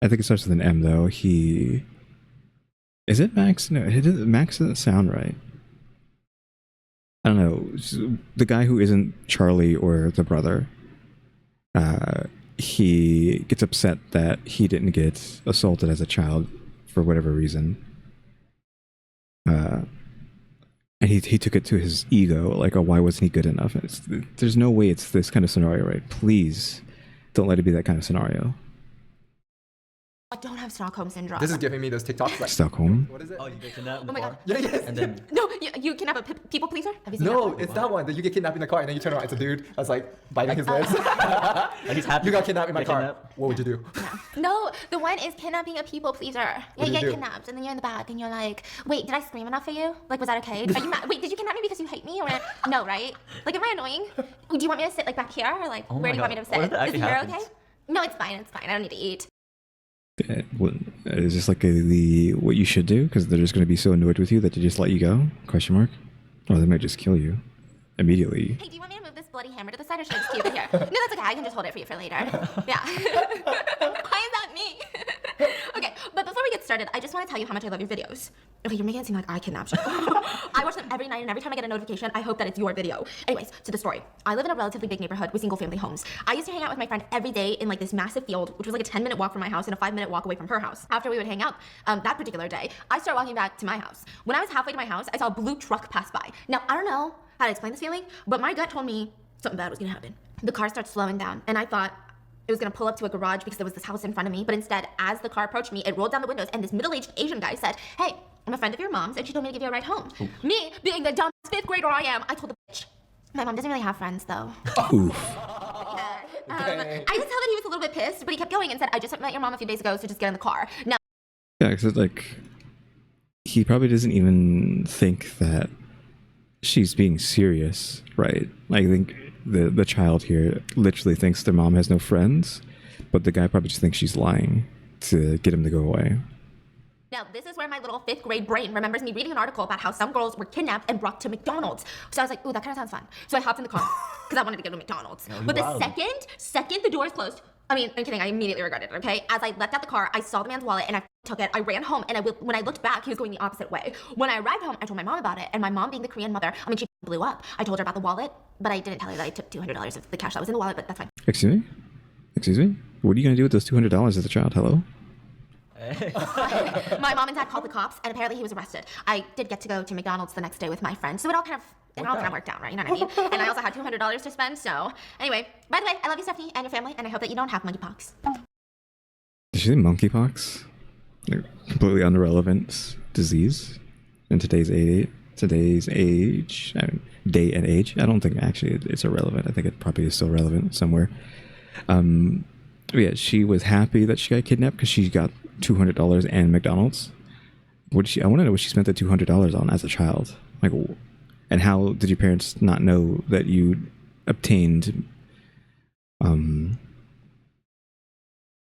Speaker 1: I think it starts with an M though. Is it Max? No, Max doesn't sound right. I don't know. The guy who isn't Charlie or the brother, he gets upset that he didn't get assaulted as a child for whatever reason. And he took it to his ego, like, oh, why wasn't he good enough? There's no way it's this kind of scenario, right? Please don't let it be that kind of scenario.
Speaker 2: I don't have Stockholm syndrome.
Speaker 3: This is giving me those TikToks like
Speaker 1: Stockholm?
Speaker 3: What is it?
Speaker 4: Oh, you get kidnapped in the
Speaker 2: Oh my
Speaker 4: car?
Speaker 2: God.
Speaker 3: Yeah, yes.
Speaker 4: And then
Speaker 2: No, you kidnap a people pleaser? Have you seen
Speaker 3: No,
Speaker 2: that?
Speaker 3: it's that one that you get kidnapped in the car and then you turn around, it's a dude that's like biting his lips.
Speaker 4: and he's happy.
Speaker 3: You got kidnapped in my
Speaker 4: Get
Speaker 3: car.
Speaker 4: kidnapped?
Speaker 3: What would you do?
Speaker 2: No, the one is kidnapping a people pleaser. Yeah,
Speaker 3: do
Speaker 2: you
Speaker 3: you
Speaker 2: get
Speaker 3: do?
Speaker 2: kidnapped, and then you're in the back, and you're like, "Wait, did I scream enough for you? Like, was that okay? Are you mad? Wait, did you kidnap me because you hate me, or no? Right? Like, am I annoying? Do you want me to sit like back here, or like
Speaker 4: Oh
Speaker 2: where
Speaker 4: my
Speaker 2: do you want me
Speaker 4: God.
Speaker 2: to sit?
Speaker 4: What if that
Speaker 2: Is
Speaker 4: actually
Speaker 2: here
Speaker 4: happens?
Speaker 2: okay? No, it's fine. It's fine. I don't need to eat.
Speaker 1: Is this like what you should do? Because they're just going to be so annoyed with you that they just let you go? Question mark. Or they might just kill you immediately.
Speaker 2: Hey, do you want me to move this bloody hammer to the side, or should I just keep it here? No, that's okay. I can just hold it for you for later. Yeah. Why is that me? Okay, but before we get started, I just want to tell you how much I love your videos. Okay, you're making it seem like I kidnapped you. I watch them every night, and every time I get a notification, I hope that it's your video. Anyways, to the story. I live in a relatively big neighborhood with single-family homes. I used to hang out with my friend every day in like this massive field, which was like a 10-minute walk from my house and a 5-minute walk away from her house. After we would hang out, that particular day, I started walking back to my house. When I was halfway to my house, I saw a blue truck pass by. Now, I don't know how to explain this feeling, but my gut told me something bad was gonna happen. The car starts slowing down, and I thought it was gonna pull up to a garage because there was this house in front of me, but instead, as the car approached me, it rolled down the windows, and this middle-aged Asian guy said, "Hey, I'm a friend of your mom's, and she told me to give you a ride home." Me, being the dumb 5th grader I am, I told the bitch. My mom doesn't really have friends, though.
Speaker 1: Oof.
Speaker 2: I could tell that he was a little bit pissed, but he kept going and said, "I just met your mom a few days ago, so just get in the car." Now,
Speaker 1: Yeah, because like he probably doesn't even think that she's being serious, right? Like, I think the child here literally thinks their mom has no friends, but the guy probably just thinks she's lying to get him to go away.
Speaker 2: Now, this is where my little 5th grade brain remembers me reading an article about how some girls were kidnapped and brought to McDonald's. So I was like, ooh, that kind of sounds fun. So I hopped in the car because I wanted to go to McDonald's. But the second the doors closed, I mean, I'm kidding, I immediately regretted it, okay? As I left out the car, I saw the man's wallet and I took it. I ran home and when I looked back, he was going the opposite way. When I arrived home, I told my mom about it, and my mom, being the Korean mother, I mean, she blew up. I told her about the wallet, but I didn't tell her that I took $200 of the cash that was in the wallet, but that's fine.
Speaker 1: Excuse me? Excuse me? What are you going to do with those $200 as a child? Hello?
Speaker 2: My mom and dad called the cops, and apparently he was arrested. I did get to go to McDonald's the next day with my friend, so it all kind of worked out, right? You know what I mean? And I also had $200 to spend, so anyway. By the way, I love you, Stephanie, and your family, and I hope that you don't have monkeypox.
Speaker 1: Did you say monkeypox? Like, completely irrelevant disease in today's age, day and age. I don't think actually it's irrelevant. I think it probably is still relevant somewhere. Yeah, she was happy that she got kidnapped because she got $200 and McDonald's. I want to know what she spent the $200 on as a child. Like, and how did your parents not know that you obtained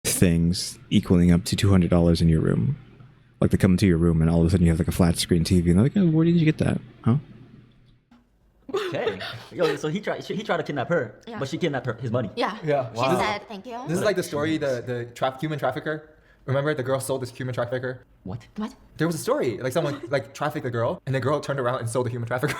Speaker 1: things equaling up to $200 in your room? Like, they come into your room and all of a sudden you have like a flat screen TV and they're like, oh, where did you get that? Huh?
Speaker 4: Okay. Yo, so he tried to kidnap her, but she kidnapped his money.
Speaker 2: Yeah.
Speaker 3: Yeah.
Speaker 2: She
Speaker 3: Wow.
Speaker 2: said, thank you.
Speaker 3: This is like the story, the human trafficker. Remember, the girl sold this human trafficker?
Speaker 4: What?
Speaker 2: What?
Speaker 3: There was a story, like someone like trafficked the girl, and the girl turned around and sold the human trafficker.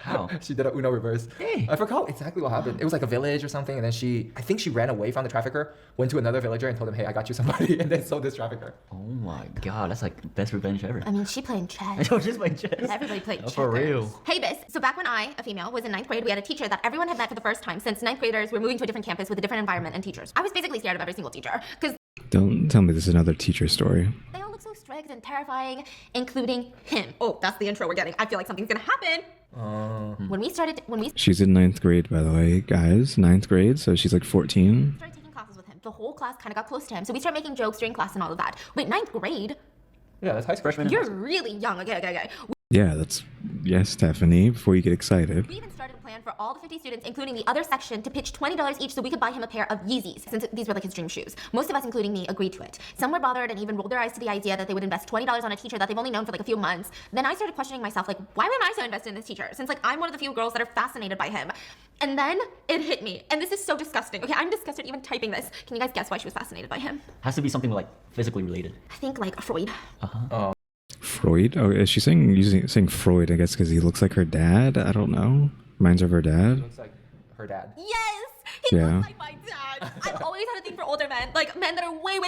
Speaker 4: How?
Speaker 3: She did a Uno reverse.
Speaker 4: Hey.
Speaker 3: I forgot exactly what happened. It was like a village or something, and then I think she ran away from the trafficker, went to another villager and told him, hey, I got you somebody, and then sold this trafficker.
Speaker 4: Oh my god, that's like best revenge ever.
Speaker 2: I mean, she played chess.
Speaker 4: Yo, just my chest.
Speaker 2: Everybody played checkers.
Speaker 4: For real.
Speaker 2: Hey, Bis. So back when I, a female, was in 9th grade, we had a teacher that everyone had met for the first time since 9th graders were moving to a different campus with a different environment and teachers. I was basically scared of every single teacher because
Speaker 1: Don't tell me this is another teacher story.
Speaker 2: they all look so strict and terrifying, including him. Oh, that's the intro we're getting. I feel like something's gonna happen. When we started
Speaker 1: She's in 9th grade, by the way, guys. 9th grade, so she's like 14.
Speaker 2: taking classes with him, the whole class kind of got close to him. So we started making jokes during class and all of that. Wait, 9th grade?
Speaker 3: Yeah, that's high school.
Speaker 4: Freshman.
Speaker 2: You're really young. Okay.
Speaker 1: Yeah, yes, Stephanie, before you get excited.
Speaker 2: We even started a plan for all the 50 students, including the other section, to pitch $20 each so we could buy him a pair of Yeezys, since these were like his dream shoes. Most of us, including me, agreed to it. Some were bothered and even rolled their eyes to the idea that they would invest $20 on a teacher that they've only known for like a few months. Then I started questioning myself, like, why am I so invested in this teacher? Since like I'm one of the few girls that are fascinated by him. And then it hit me, and this is so disgusting. Okay, I'm disgusted even typing this. Can you guys guess why she was fascinated by him?
Speaker 4: Has to be something like physically related.
Speaker 2: I think like Freud.
Speaker 1: Freud? Oh, is she saying Freud, I guess, because he looks like her dad? I don't know. Reminds her of her dad?
Speaker 3: Looks like her dad.
Speaker 2: Yes! He
Speaker 1: Yeah.
Speaker 2: looks like my dad. I've always had a thing for older men, like men that are way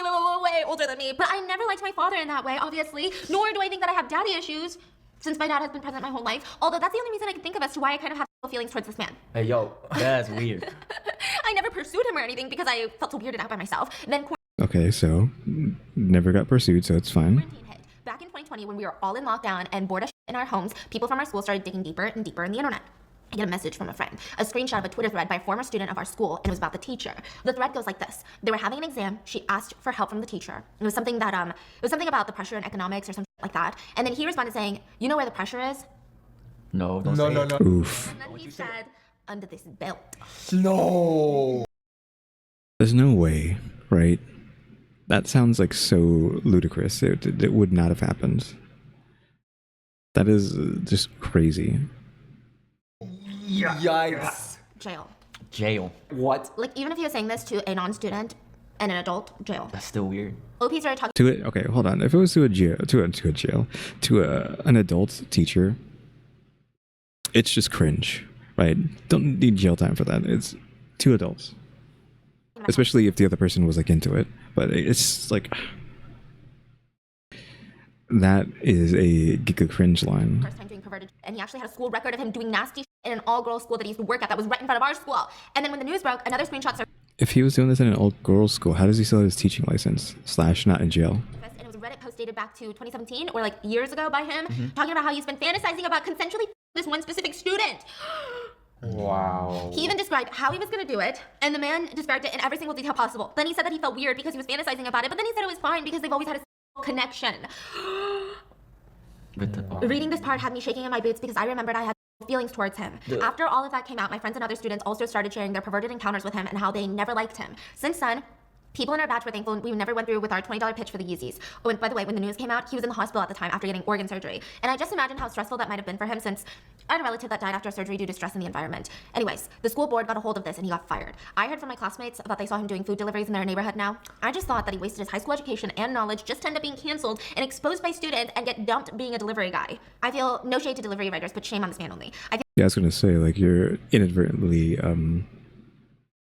Speaker 2: older than me. But I never liked my father in that way, obviously. Nor do I think that I have daddy issues, since my dad has been present my whole life. Although that's the only reason I can think of as to why I kind of have feelings towards this man.
Speaker 3: Hey, yo.
Speaker 4: That's weird.
Speaker 2: I never pursued him or anything because I felt so weirded out by myself. Then
Speaker 1: Okay, so never got pursued, so it's fine.
Speaker 2: quarantine hit. Back in 2020, when we were all in lockdown and bored as in our homes, people from our school started digging deeper and deeper in the internet. I get a message from a friend, a screenshot of a Twitter thread by a former student of our school, and it was about the teacher. The thread goes like this: they were having an exam. She asked for help from the teacher. It was something about the pressure in economics or something like that. And then he responded saying, "You know where the pressure is?"
Speaker 4: No, don't say it.
Speaker 1: Oof.
Speaker 2: And then he said, "Under this belt."
Speaker 3: No.
Speaker 1: There's no way, right? That sounds like so ludicrous. It would not have happened. That is just crazy.
Speaker 3: Yikes.
Speaker 2: Jail.
Speaker 4: Jail.
Speaker 3: What?
Speaker 2: Like, even if he was saying this to a non-student and an adult, jail.
Speaker 4: That's still weird.
Speaker 2: OP started talking.
Speaker 1: To it, okay, hold on. If it was to an adult teacher, it's just cringe, right? Don't need jail time for that. It's two adults, especially if the other person was like into it. But it's like that is a giga cringe line.
Speaker 2: First time doing perverted, and he actually had a school record of him doing nasty shit in an all-girls school that he used to work at that was right in front of our school. And then when the news broke, another screenshot surfaced,
Speaker 1: If he was doing this in an all-girls school, how does he still have his teaching license / not in jail?
Speaker 2: and it was a Reddit post dated back to 2017 or like years ago by him, talking about how he's been fantasizing about consensually this one specific student.
Speaker 3: Wow.
Speaker 2: He even described how he was going to do it, and the man described it in every single detail possible. Then he said that he felt weird because he was fantasizing about it, but then he said it was fine because they've always had a connection. Reading this part had me shaking in my boots because I remembered I had feelings towards him. After all of that came out, my friends and other students also started sharing their perverted encounters with him and how they never liked him. Since then, People in our batch were thankful we never went through with our $20 pitch for the Yeezys. Oh, and by the way, when the news came out, he was in the hospital at the time after getting organ surgery. And I just imagine how stressful that might have been for him since I had a relative that died after surgery due to stress in the environment. Anyways, the school board got a hold of this and he got fired. I heard from my classmates about they saw him doing food deliveries in their neighborhood now. I just thought that he wasted his high school education and knowledge just to end up being canceled and exposed by students and get dumped being a delivery guy. I feel no shade to delivery writers, but shame on this man only.
Speaker 1: Yeah, I was gonna say, like, you're inadvertently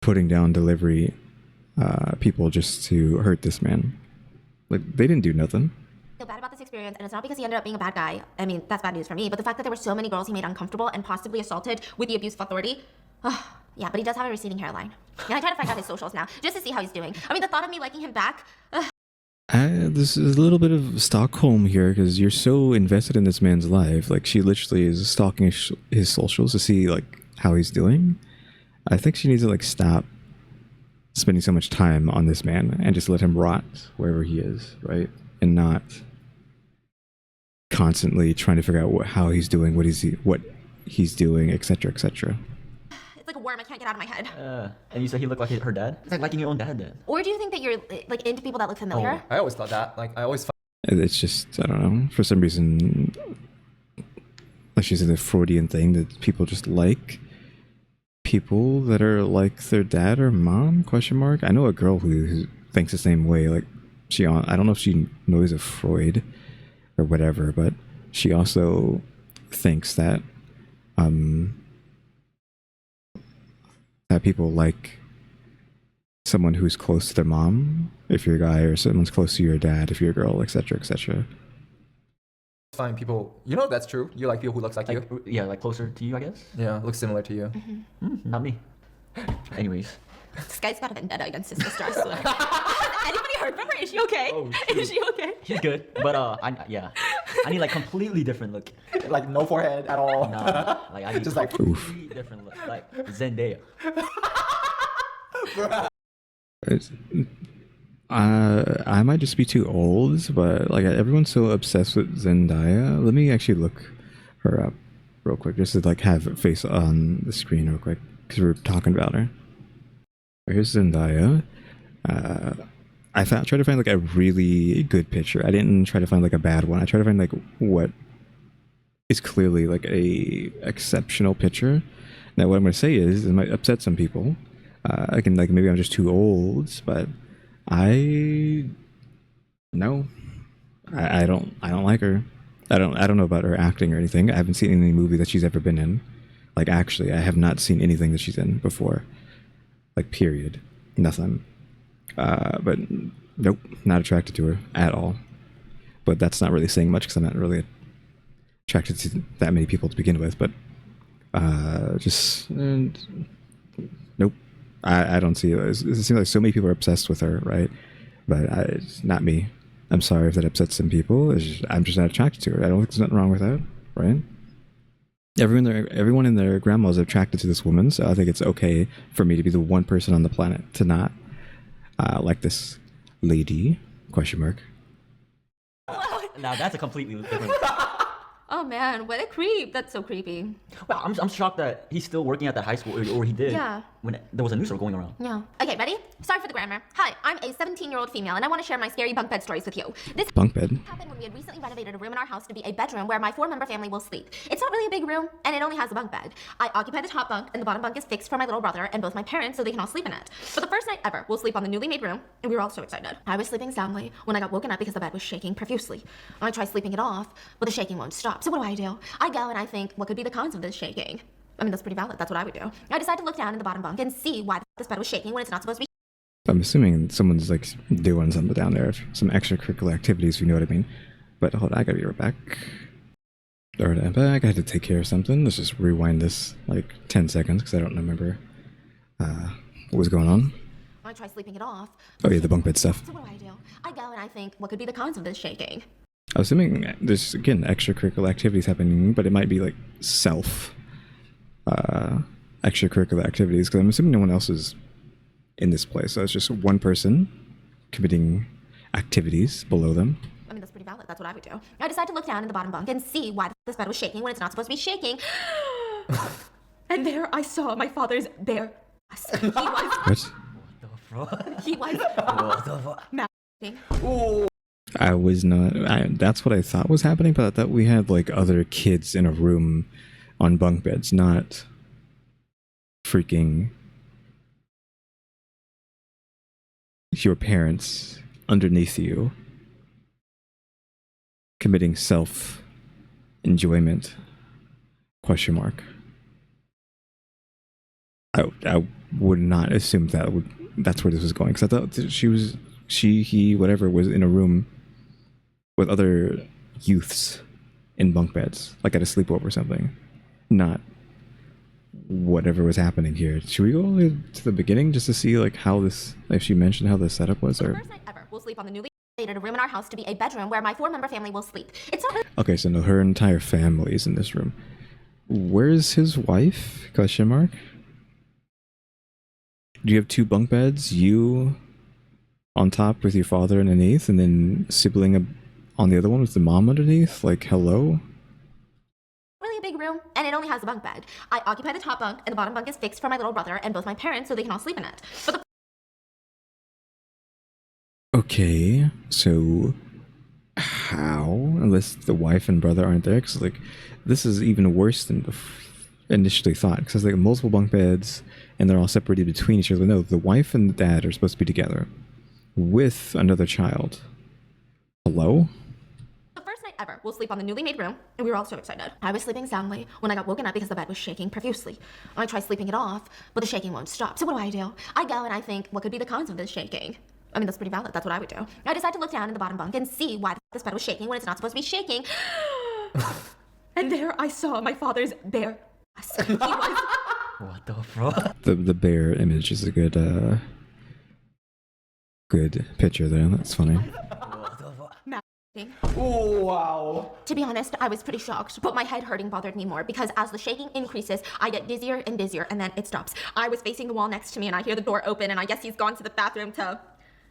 Speaker 1: putting down delivery people just to hurt this man. Like, they didn't do nothing.
Speaker 2: I feel bad about this experience, and it's not because he ended up being a bad guy. I mean, that's bad news for me, but the fact that there were so many girls he made uncomfortable and possibly assaulted with the abuse of authority. Yeah, but he does have a receding hairline. And I try to find out his socials now, just to see how he's doing. I mean, the thought of me liking him back.
Speaker 1: This is a little bit of Stockholm here, because you're so invested in this man's life. Like, she literally is stalking his socials to see, like, how he's doing. I think she needs to, like, stop spending so much time on this man and just let him rot wherever he is, right? And not constantly trying to figure out how he's doing, what he's doing, etc., etc.
Speaker 2: It's like a worm I can't get out of my head.
Speaker 4: And you said he looked like her dad? It's like liking your own dad then.
Speaker 2: Or do you think that you're like into people that look familiar?
Speaker 3: I always thought that. Like, I always
Speaker 1: It's just, I don't know, for some reason, like she said, the Freudian thing that people just like people that are like their dad or mom, question mark. I know a girl who thinks the same way. Like, I don't know if she knows of Freud or whatever, but she also thinks that that people like someone who's close to their mom if you're a guy, or someone's close to your dad if you're a girl, etc., etc.
Speaker 3: find people, that's true. You like people who looks like you.
Speaker 4: Yeah, like closer to you, I guess.
Speaker 3: Yeah, looks similar to you.
Speaker 4: Not me. Anyways.
Speaker 2: This guy's got a vendetta against his sister, I swear. Has anybody heard from her? Is she okay?
Speaker 4: Oh,
Speaker 2: is she okay?
Speaker 4: She's good, but I need like completely different look.
Speaker 3: Like no forehead at all.
Speaker 4: Nah, like I need
Speaker 3: Just like
Speaker 4: completely different look, like Zendaya.
Speaker 1: I might just be too old, but like everyone's so obsessed with Zendaya. Let me actually look her up real quick, just to like have her face on the screen real quick, because we're talking about her. Here's Zendaya. I tried to find like a really good picture. I didn't try to find like a bad one. I tried to find like what is clearly like a exceptional picture. Now what I'm going to say is, it might upset some people. Again, like maybe I'm just too old, but I don't like her. I don't know about her acting or anything. I haven't seen any movie that she's ever been in. Like, actually, I have not seen anything that she's in before. Like, period. Nothing. But nope, not attracted to her at all. But that's not really saying much, because I'm not really attracted to that many people to begin with. But nope. I don't see it. It seems like so many people are obsessed with her, right? But it's not me. I'm sorry if that upsets some people. I'm just not attracted to her. I don't think there's nothing wrong with that, right? Everyone and their grandma is attracted to this woman, so I think it's okay for me to be the one person on the planet to not like this lady, question mark.
Speaker 4: Now that's a completely different.
Speaker 2: Oh man, what a creep. That's so creepy.
Speaker 4: Well, I'm shocked that he's still working at the high school, or he did.
Speaker 2: Yeah.
Speaker 4: When there was a news story going around.
Speaker 2: Yeah. Okay, ready? Sorry for the grammar. Hi, I'm a 17-year-old female, and I want to share my scary bunk bed stories with you. This
Speaker 1: Bunk bed?
Speaker 2: happened when we had recently renovated a room in our house to be a bedroom where my 4-member family will sleep. It's not really a big room, and it only has a bunk bed. I occupy the top bunk, and the bottom bunk is fixed for my little brother and both my parents so they can all sleep in it. For the first night ever, we'll sleep on the newly made room, and we were all so excited. I was sleeping soundly when I got woken up because the bed was shaking profusely. I tried sleeping it off, but the shaking won't stop. So what do? I go and I think, what could be the cause of this shaking? I mean, that's pretty valid. That's what I would do. I decided to look down in the bottom bunk and see why this bed was shaking when it's not supposed to be.
Speaker 1: I'm assuming someone's like doing something down there, some extracurricular activities, if you know what I mean. But hold on, I gotta be right back. Alright, I'm back. I had to take care of something. Let's just rewind this like 10 seconds, because I don't remember what was going on.
Speaker 2: I try sleeping it off.
Speaker 1: Oh yeah, the bunk bed stuff.
Speaker 2: So what do? I go and I think, what could be the cause of this shaking?
Speaker 1: I was assuming there's, again, extracurricular activities happening, but it might be like extracurricular activities, because I'm assuming no one else is in this place. So it's just one person committing activities below them.
Speaker 2: I mean, that's pretty valid. That's what I would do. I decided to look down in the bottom bunk and see why this bed was shaking when it's not supposed to be shaking. And there I saw my father's bare ass. He was...
Speaker 1: What?
Speaker 4: fuck?
Speaker 2: He was
Speaker 4: What the fuck?
Speaker 2: masturbating.
Speaker 1: I was not. That's what I thought was happening, but I thought we had like other kids in a room on bunk beds, not freaking your parents underneath you committing self enjoyment. Question mark. I would not assume that's where this was going, because I thought he, whatever, was in a room with other youths in bunk beds, like at a sleepover or something, not whatever was happening here. Should we go all the way to the beginning just to see like how this, if she mentioned how the setup was,
Speaker 2: The
Speaker 1: or?
Speaker 2: first night ever, we'll sleep on the newly created room in our house to be a bedroom where my 4-member family will sleep. It's not really
Speaker 1: Okay, so no, her entire family is in this room. Where's his wife? Question mark. Do you have 2 bunk beds? You on top with your father underneath, and then sibling on the other one with the mom underneath? Like, hello?
Speaker 2: a big room, and it only has a bunk bed. I occupy the top bunk, and the bottom bunk is fixed for my little brother and both my parents so they can all sleep in it. But the
Speaker 1: Okay, so how? Unless the wife and brother aren't there, because like this is even worse than initially thought. Because like multiple bunk beds, and they're all separated between each other. No, the wife and the dad are supposed to be together with another child. Hello?
Speaker 2: The first night ever, we'll sleep on the newly made room, and we were all so excited. I was sleeping soundly when I got woken up because the bed was shaking profusely. I try sleeping it off, but the shaking won't stop. So what do? I go and I think, what could be the cause of this shaking? I mean, that's pretty valid. That's what I would do. I decide to look down in the bottom bunk and see why this bed was shaking when it's not supposed to be shaking. And there I saw my father's bare ass. He was
Speaker 4: What the fuck?
Speaker 1: The bear image is a good good picture there. That's funny.
Speaker 4: What the fuck?
Speaker 2: masturbating.
Speaker 3: Oh, wow.
Speaker 2: To be honest, I was pretty shocked, but my head hurting bothered me more because as the shaking increases, I get dizzier and dizzier, and then it stops. I was facing the wall next to me, and I hear the door open, and I guess he's gone to the bathroom to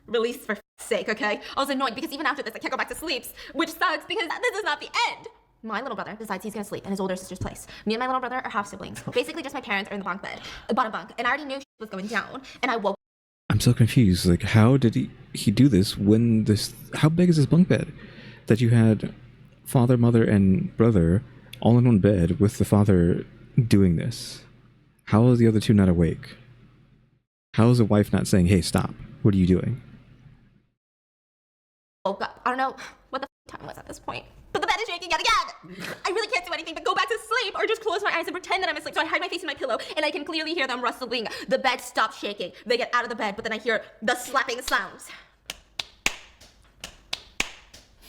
Speaker 2: release for sake, okay? I was annoyed because even after this, I can't go back to sleep, which sucks because this is not the end. My little brother decides he's gonna sleep in his older sister's place. Me and my little brother are half siblings. Basically, just my parents are in the bunk bed, the bottom bunk, and I already knew shit was going down, and I woke.
Speaker 1: I'm so confused. Like, how did he do this when this? How big is this bunk bed? That you had father, mother, and brother all in one bed with the father doing this. How is the other two not awake? How is the wife not saying, "Hey, stop! What are you doing?"
Speaker 2: Woke up. I don't know what the time was at this point, but the bed is shaking yet again. I really can't do anything but go back to sleep or just close my eyes and pretend that I'm asleep. So I hide my face in my pillow, and I can clearly hear them rustling. The bed stops shaking. They get out of the bed, but then I hear the slapping sounds.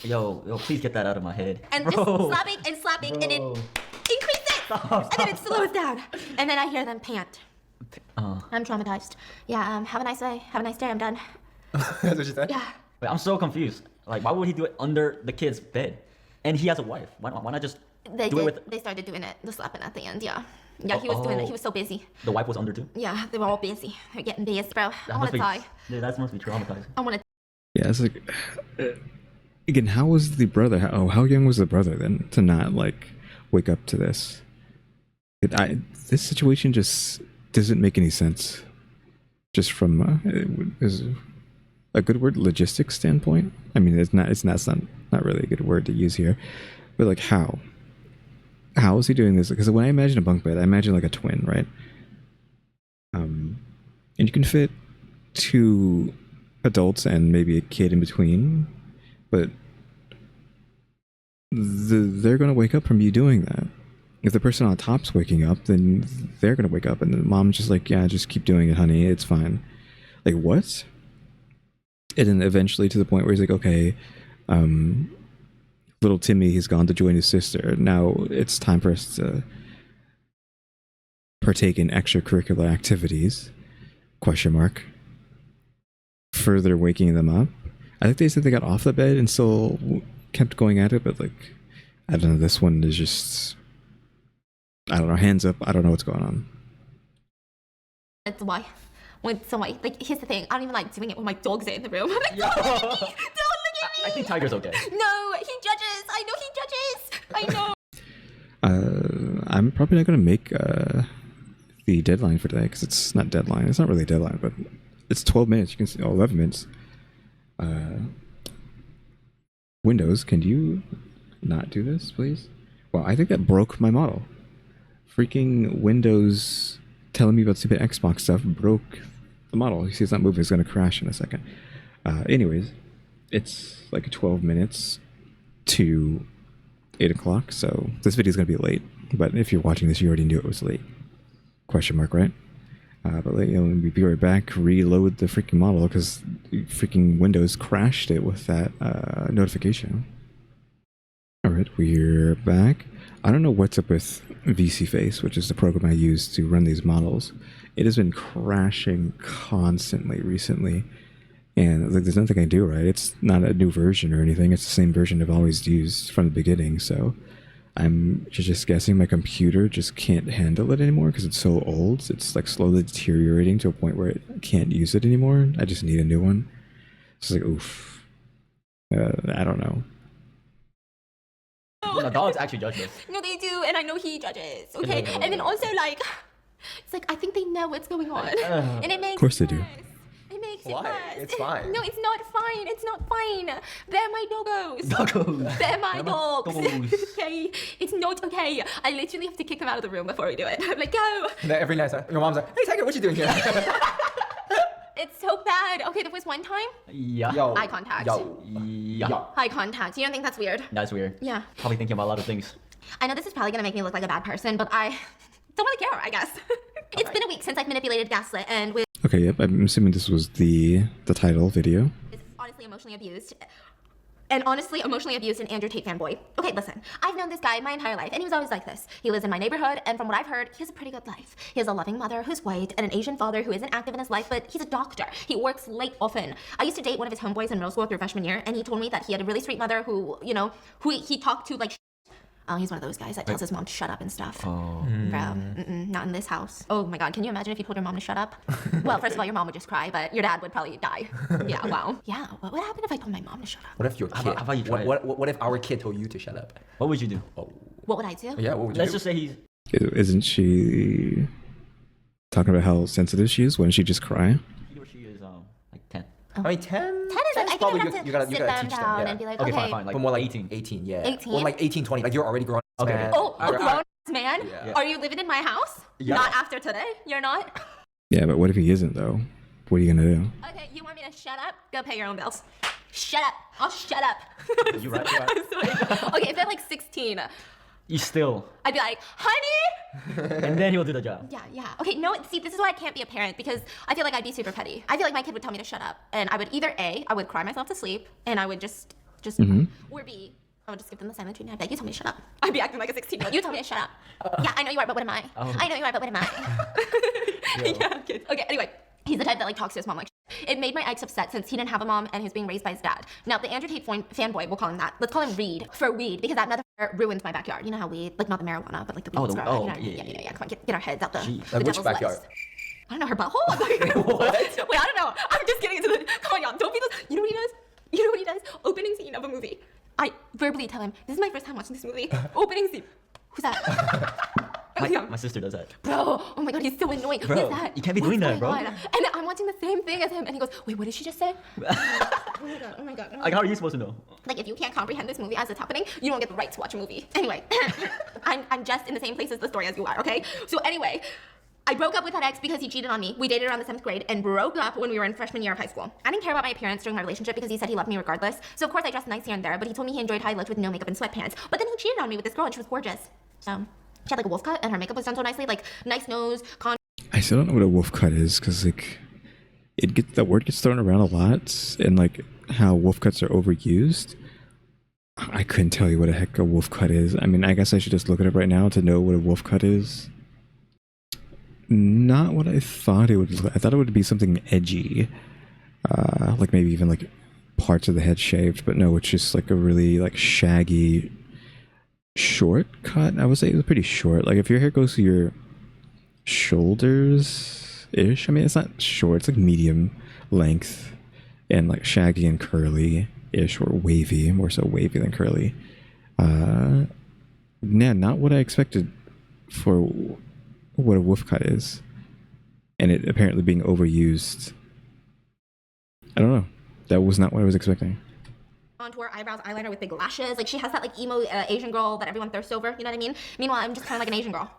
Speaker 4: Yo, please get that out of my head.
Speaker 2: And just slapping and slapping, and it increases, and then it slows down, and then I hear them pant. I'm traumatized. Yeah. Have a nice day. Have a nice day. I'm done.
Speaker 3: That's what she said?
Speaker 2: Yeah.
Speaker 4: Wait, I'm so confused. Like, why would he do it under the kid's bed? And he has a wife. Why not just
Speaker 2: They
Speaker 4: do
Speaker 2: did.
Speaker 4: it with
Speaker 2: They started doing it. The slapping at the end. Yeah. Yeah. He was doing it. He was so busy.
Speaker 4: the wife was under too?
Speaker 2: Yeah. They were all busy. They're getting busy, bro. I want to die.
Speaker 4: Yeah, that must be traumatizing.
Speaker 2: I want to.
Speaker 1: Yeah, it's like again. How was the brother? How young was the brother then to not like wake up to this? This situation just doesn't make any sense. Just from is a good word, logistics standpoint. I mean, it's not really a good word to use here, but like how is he doing this? Because when I imagine a bunk bed, I imagine like a twin, right? And you can fit 2 adults and maybe a kid in between, but they're gonna wake up from you doing that. If the person on top's waking up, then they're gonna wake up, and the mom's just like, yeah, just keep doing it, honey, it's fine. Like, what? And then eventually to the point where he's like, okay, little Timmy, he's gone to join his sister. Now it's time for us to partake in extracurricular activities, question mark. Further waking them up. I think they said they got off the bed and still kept going at it, but like, I don't know, this one is just, I don't know, hands up, I don't know what's going on.
Speaker 2: It's why. So why? Like, here's the thing. I don't even like doing it when my dog's in the room. I'm like, don't look at me! Don't look at me!
Speaker 4: I think Tiger's okay.
Speaker 2: No, he judges. I know he judges. I know.
Speaker 1: I'm probably not going to make the deadline for today, because it's not deadline. It's not really a deadline, but it's 12 minutes. You can see 11 minutes. Windows, can you not do this, please? Well, I think that broke my model. Freaking Windows telling me about stupid Xbox stuff broke the model. You see it's not moving. It's going to crash in a second. Anyways, it's like 12 minutes to 8 o'clock, so this video is going to be late. But if you're watching this, you already knew it was late. Question mark, right? But let me be right back. Reload the freaking model because freaking Windows crashed it with that notification. Alright, we're back. I don't know what's up with VC Face, which is the program I use to run these models. It has been crashing constantly recently. And like, there's nothing I can do, right? It's not a new version or anything. It's the same version I've always used from the beginning. So I'm just guessing my computer just can't handle it anymore because it's so old. It's like slowly deteriorating to a point where it can't use it anymore. I just need a new one. It's like, oof. I don't know.
Speaker 4: No, dogs actually judge this.
Speaker 2: No, they do, and I know he judges. Okay, and then also like, it's like I think they know what's going on, and it makes.
Speaker 1: Of course they do.
Speaker 2: It makes
Speaker 3: Why?
Speaker 2: it worse.
Speaker 3: It's fine.
Speaker 2: No, it's not fine. It's not fine. They're my doggos.
Speaker 4: Doggos.
Speaker 2: They're my dogs.
Speaker 4: doggos.
Speaker 2: Okay, it's not okay. I literally have to kick them out of the room before we do it. I'm like, go.
Speaker 3: And then every night, your mom's like, "Hey, Tiger, what you doing here?"
Speaker 2: It's so bad. Okay, there was one time.
Speaker 4: Yeah.
Speaker 3: Yo.
Speaker 2: Eye contact.
Speaker 4: Yeah.
Speaker 2: Eye contact. You don't think that's weird?
Speaker 4: That's weird.
Speaker 2: Yeah.
Speaker 4: Probably thinking about a lot of things.
Speaker 2: I know this is probably gonna make me look like a bad person, but I don't really care, I guess. It's been a week since I've manipulated, gaslit, and with
Speaker 1: Okay, yep. I'm assuming this was the title video.
Speaker 2: honestly emotionally abused. And honestly, emotionally abused an Andrew Tate fanboy. Okay, listen. I've known this guy my entire life, and he was always like this. He lives in my neighborhood, and from what I've heard, he has a pretty good life. He has a loving mother who's white, and an Asian father who isn't active in his life, but he's a doctor. He works late often. I used to date one of his homeboys in middle school through freshman year, and he told me that he had a really sweet mother who, you know, who he talked to like. Oh, he's one of those guys that tells his mom to shut up and stuff.
Speaker 4: Oh.
Speaker 2: Bro, not in this house. Oh my god, can you imagine if you told your mom to shut up? Well, first of all, your mom would just cry, but your dad would probably die. Yeah, wow. Yeah, what would happen if I told my mom to shut up?
Speaker 3: What if your kid?
Speaker 4: How about you try it?
Speaker 3: what if our kid told you to shut up?
Speaker 4: What would you do?
Speaker 3: Oh.
Speaker 2: What would I do?
Speaker 3: Yeah, what would you
Speaker 4: Let's
Speaker 3: do?
Speaker 4: just say he's.
Speaker 1: Isn't she talking about how sensitive she is? Wouldn't she just cry?
Speaker 4: He or she is like 10.
Speaker 3: I mean, 10?
Speaker 2: 10 is like, I think
Speaker 3: probably
Speaker 2: I have to
Speaker 3: you gotta
Speaker 2: sit them
Speaker 3: teach them.
Speaker 2: down
Speaker 3: Yeah.
Speaker 2: and be like,
Speaker 4: Okay,
Speaker 2: okay.
Speaker 4: fine. Like
Speaker 3: But more like
Speaker 4: 18.
Speaker 3: 18, yeah.
Speaker 2: 18?
Speaker 3: Or like 18, 20. Like you're already grown.
Speaker 4: Okay.
Speaker 3: Man.
Speaker 2: Oh, a
Speaker 3: Alright,
Speaker 2: grown man?
Speaker 3: Yeah.
Speaker 2: Are you living in my house?
Speaker 4: Yeah.
Speaker 2: Not after today? You're not?
Speaker 1: Yeah, but what if he isn't though? What are you gonna do?
Speaker 2: Okay, you want me to shut up? Go pay your own bills. Shut up. I'll shut up.
Speaker 4: You right, you right.
Speaker 2: Okay, if they're like 16,
Speaker 4: You still.
Speaker 2: I'd be like, honey!
Speaker 4: And then he'll do the job.
Speaker 2: Yeah. Okay, no, see, this is why I can't be a parent because I feel like I'd be super petty. I feel like my kid would tell me to shut up. And I would either A, I would cry myself to sleep, and I would just, or B, I would just give them the silent treatment. I'd be like, you tell me to shut up. I'd be acting like a 16-year-old. You tell me to shut up. Yeah, I know you are, but what am I? I know you are, but what am I? Yeah, kids. Okay, anyway. He's the type that like talks to his mom like it made my ex upset since he didn't have a mom and he was being raised by his dad. Now the Andrew Tate fanboy, we'll call him that. Let's call him Reed for weed because that motherfucker ruins my backyard. You know how weed, like not the marijuana, but like the weeds grow. You know, yeah. Come on, get our heads out the
Speaker 3: Like which
Speaker 2: devil's
Speaker 3: backyard?
Speaker 2: lettuce. I don't know her butthole.
Speaker 3: What?
Speaker 2: Wait, I don't know. I'm just getting into the. Come on, y'all. Don't be those. You know what he does? You know what he does? Opening scene of a movie. I verbally tell him, "This is my first time watching this movie." Opening scene. Who's that?
Speaker 4: My sister does that.
Speaker 2: Bro, oh my god, he's so annoying.
Speaker 4: Bro,
Speaker 2: Who is that?
Speaker 4: you can't be
Speaker 2: What's
Speaker 4: doing that,
Speaker 2: going
Speaker 4: bro.
Speaker 2: on? And I'm watching the same thing as him, and he goes, "Wait, what did she just say?" Oh my god.
Speaker 4: Like, how are you supposed to know?
Speaker 2: Like, if you can't comprehend this movie as it's happening, you don't get the right to watch a movie. Anyway, I'm just in the same place as the story as you are, okay? So anyway, I broke up with that ex because he cheated on me. We dated around the 7th grade and broke up when we were in freshman year of high school. I didn't care about my appearance during my relationship because he said he loved me regardless. So of course I dressed nice here and there, but he told me he enjoyed how I looked with no makeup and sweatpants. But then he cheated on me with this girl and she was gorgeous. She had like a wolf cut and her makeup was done so nicely, like nice nose,
Speaker 1: I still don't know what a wolf cut is because like that word gets thrown around a lot and like how wolf cuts are overused. I couldn't tell you what the heck a wolf cut is. I mean, I guess I should just look it up right now to know what a wolf cut is. Not what I thought it would. I thought it would be something edgy, like maybe even like parts of the head shaved. But no, it's just like a really like shaggy, short cut. I would say it was pretty short. Like if your hair goes to your shoulders ish. I mean, it's not short. It's like medium length and like shaggy and curly ish, or wavy, more so wavy than curly. Yeah, not what I expected for what a wolf cut is, and it apparently being overused I don't know. That was not what I was expecting.
Speaker 2: Contour, eyebrows, eyeliner with big lashes. Like she has that like emo Asian girl that everyone thirsts over. You know what I mean? Meanwhile, I'm just kind of like an Asian girl.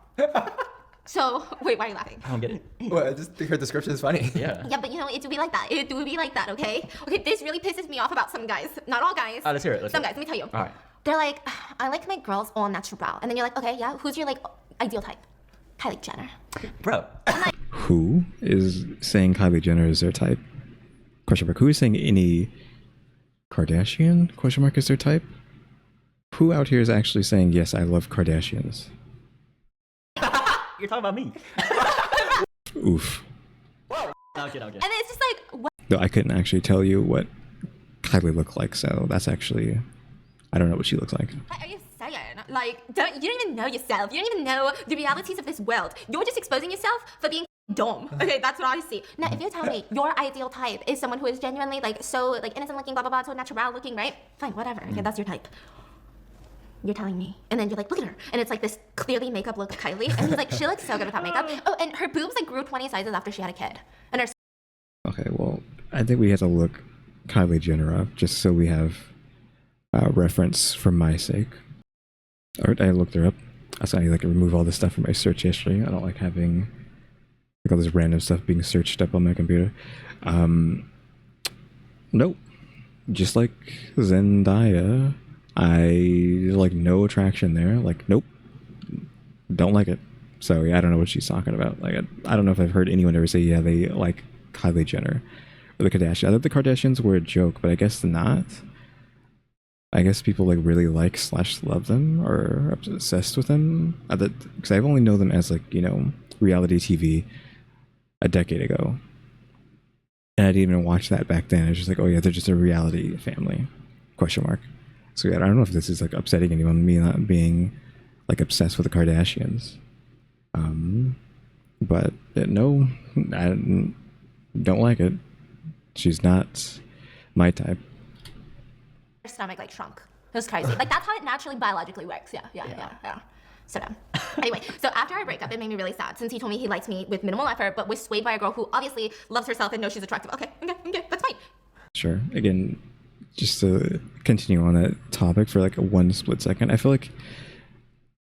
Speaker 2: So wait, why are you laughing?
Speaker 4: I don't get it.
Speaker 3: Well, I just think her description is funny.
Speaker 4: Yeah.
Speaker 2: Yeah, but you know, it do be like that. It do be like that, okay? Okay, this really pisses me off about some guys. Not all guys.
Speaker 4: Let's hear it.
Speaker 2: Some guys, let me tell you.
Speaker 4: All right.
Speaker 2: They're like, I like my girls all natural. And then you're like, okay, yeah, who's your like ideal type? Kylie Jenner.
Speaker 4: Bro.
Speaker 1: Who is saying Kylie Jenner is their type? Question mark. Who is saying any Kardashian? Question mark is their type? Who out here is actually saying, yes, I love Kardashians?
Speaker 4: You're talking about me.
Speaker 1: Oof.
Speaker 4: No, okay.
Speaker 2: And it's just like, what?
Speaker 1: Though I couldn't actually tell you what Kylie looked like, so that's actually... I don't know what she looks like.
Speaker 2: What are you saying? Like, you don't even know yourself. You don't even know the realities of this world. You're just exposing yourself for being dumb. Okay, that's what I see. Now, if you're telling me your ideal type is someone who is genuinely like so like innocent looking, blah blah blah, so natural looking, right? Fine, whatever. Okay, that's your type. You're telling me, and then you're like, look at her, and it's like this clearly makeup look of Kylie, and he's like, she looks so good without makeup. Oh, and her boobs like grew 20 sizes after she had a kid, and her.
Speaker 1: Okay, well, I think we have to look Kylie Jenner up just so we have reference for my sake. Or I looked her up. So I like remove all this stuff from my search history. I don't like having like all this random stuff being searched up on my computer. Nope. Just like Zendaya, I like no attraction there. Like, nope. Don't like it. So yeah, I don't know what she's talking about. Like, I don't know if I've heard anyone ever say, yeah, they like Kylie Jenner or the Kardashians. I thought the Kardashians were a joke, but I guess not. I guess people like really like / love them or are obsessed with them. Because I've only known them as like, you know, reality TV a decade ago. And I didn't even watch that back then. I was just like, oh yeah, they're just a reality family, ? So yeah, I don't know if this is like upsetting anyone, me not being like obsessed with the Kardashians. But no, I don't like it. She's not my type.
Speaker 2: Her stomach like shrunk. It was crazy. Like that's how it naturally biologically works. Yeah. So dumb. Anyway, so after our breakup, it made me really sad since he told me he likes me with minimal effort, but was swayed by a girl who obviously loves herself and knows she's attractive. Okay, that's fine.
Speaker 1: Sure. Again, just to continue on that topic for like one split second, I feel like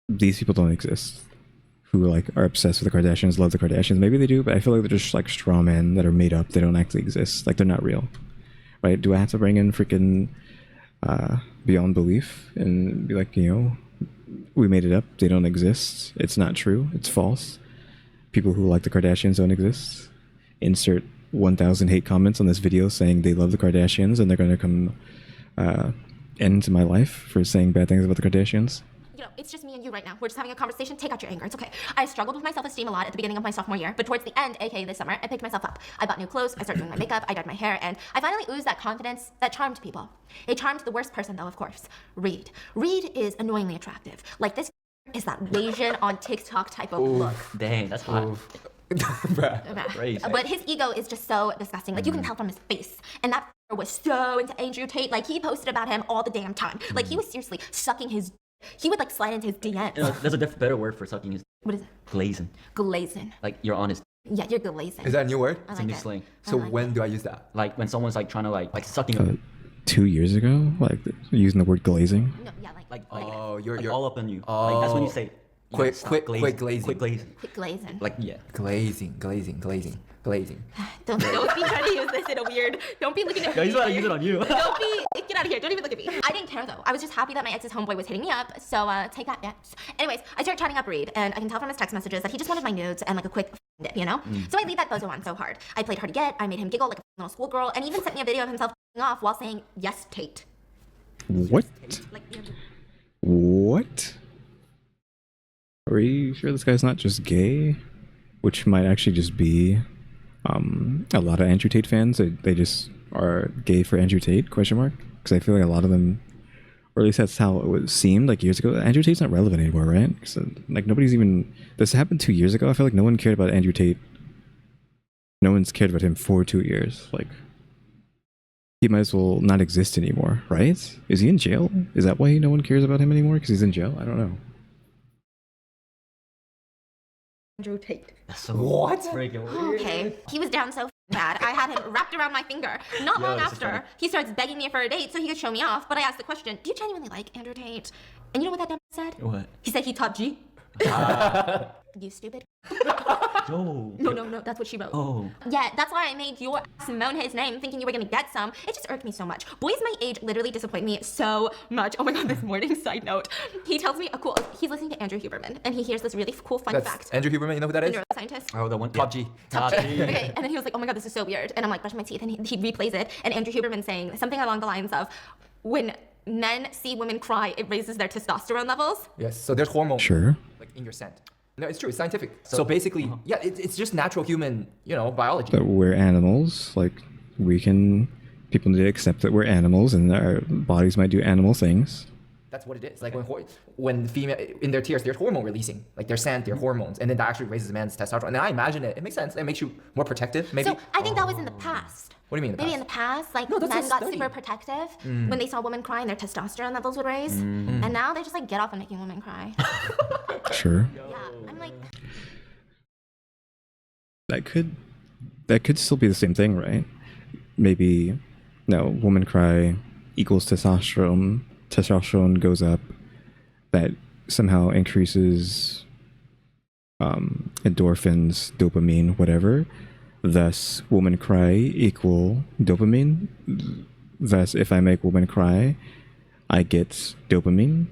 Speaker 1: these people don't exist who like are obsessed with the Kardashians, love the Kardashians. Maybe they do, but I feel like they're just like straw men that are made up. They don't actually exist. Like they're not real. Right? Do I have to bring in freaking beyond belief and be like, you know, we made it up, they don't exist, it's not true, it's false, people who like the Kardashians don't exist, insert 1,000 hate comments on this video saying they love the Kardashians and they're going to come end my life for saying bad things about the Kardashians?
Speaker 2: You know, it's just me and you right now. We're just having a conversation. Take out your anger. It's okay. I struggled with my self-esteem a lot at the beginning of my sophomore year, but towards the end, aka this summer, I picked myself up. I bought new clothes, I started doing my makeup, I dyed my hair, and I finally oozed that confidence that charmed people. It charmed the worst person though, of course, R.A.D. R.A.D is annoyingly attractive. Like this is that Asian on TikTok type of look.
Speaker 4: Dang, that's hot. Crazy.
Speaker 2: But his ego is just so disgusting. Like you can tell from his face. And that was so into Andrew Tate. Like he posted about him all the damn time. Like he was seriously sucking his. He would like slide into his DMs.
Speaker 4: You know, there's a better word for sucking his.
Speaker 2: What is it?
Speaker 4: Glazing.
Speaker 2: Glazing.
Speaker 4: Like you're honest.
Speaker 2: Yeah, you're glazing.
Speaker 3: Is that a new word?
Speaker 2: I
Speaker 4: It's a
Speaker 2: like
Speaker 4: new
Speaker 2: it.
Speaker 4: slang.
Speaker 3: So
Speaker 2: like
Speaker 3: when
Speaker 2: it.
Speaker 3: do I use that?
Speaker 4: Like when someone's like trying to like sucking.
Speaker 1: 2 years ago, like using the word glazing.
Speaker 2: No, yeah, like
Speaker 3: Oh, you're
Speaker 4: Like all up on you. Like that's when you say.
Speaker 3: Quick
Speaker 4: stop
Speaker 3: glazing.
Speaker 4: Quick glazing.
Speaker 2: quick glazing.
Speaker 4: Like yeah.
Speaker 3: glazing.
Speaker 2: Don't be trying to use this in a weird. Don't be looking at me.
Speaker 4: Yeah, he's about to use it on you.
Speaker 2: Don't be. Get out of here. Don't even look at me. I didn't care though. I was just happy that my ex's homeboy was hitting me up. So take that, bitch. Anyways, I started chatting up R.A.D, and I can tell from his text messages that he just wanted my nudes and like a quick dip, you know. So I leave that bozo on so hard. I played hard to get. I made him giggle like a little schoolgirl, and he even sent me a video of himself off while saying yes, Tate.
Speaker 1: What?
Speaker 2: Like,
Speaker 1: What? Are you sure this guy's not just gay? Which might actually just be a lot of Andrew Tate fans. They just are gay for Andrew Tate, ? Because I feel like a lot of them, or at least that's how it was seemed like years ago. Andrew Tate's not relevant anymore, right? So, like nobody's even, this happened 2 years ago. I feel like no one cared about Andrew Tate. No one's cared about him for 2 years. Like, he might as well not exist anymore, right? Is he in jail? Is that why no one cares about him anymore? Because he's in jail? I don't know.
Speaker 2: Andrew Tate.
Speaker 4: That's so
Speaker 3: What?
Speaker 4: freaking weird.
Speaker 2: Okay, he was down so bad. I had him wrapped around my finger. Not long
Speaker 4: this is funny.
Speaker 2: after, he starts begging me for a date so he could show me off. But I asked the question, do you genuinely like Andrew Tate? And you know what that dumb said?
Speaker 4: What?
Speaker 2: He said he taught G. You stupid.
Speaker 4: No.
Speaker 2: No, that's what she wrote.
Speaker 4: Oh.
Speaker 2: Yeah, that's why I made your ass moan his name thinking you were gonna get some. It just irked me so much. Boys my age literally disappoint me so much. Oh my god, this morning, side note. He tells me he's listening to Andrew Huberman and he hears this really cool fun
Speaker 3: That's
Speaker 2: fact.
Speaker 3: Andrew Huberman, you know who that is?
Speaker 2: Neuroscientist.
Speaker 4: Oh, the one.
Speaker 3: Top G.
Speaker 4: Top G.
Speaker 2: Okay, and then he was like, oh my god, this is so weird. And I'm like, brushing my teeth, and he replays it. And Andrew Huberman saying something along the lines of, when men see women cry, it raises their testosterone levels.
Speaker 3: Yes, so there's hormones
Speaker 1: Sure.
Speaker 3: like in your scent. No, it's true, it's scientific. So basically, yeah, it's just natural human, biology.
Speaker 1: That we're animals. Like, people need to accept that we're animals and our bodies might do animal things.
Speaker 3: That's what it is. Like when female in their tears, there's hormone releasing, like their scent, their hormones, and then that actually raises a man's testosterone. And I imagine it makes sense. It makes you more protective, maybe.
Speaker 2: So I think that was in the past.
Speaker 3: What do you mean in the
Speaker 2: Maybe
Speaker 3: past?
Speaker 2: in the past, like
Speaker 3: No, that's
Speaker 2: men
Speaker 3: a
Speaker 2: got
Speaker 3: study.
Speaker 2: super protective when they saw women cry and their testosterone levels would raise. And now they just like get off on making women cry.
Speaker 1: Sure.
Speaker 2: Yeah, I'm like,
Speaker 1: That could still be the same thing, right? Maybe, no, woman cry equals testosterone. Testosterone goes up. That somehow increases endorphins, dopamine, whatever. Thus, woman cry equal dopamine. Thus, if I make woman cry, I get dopamine.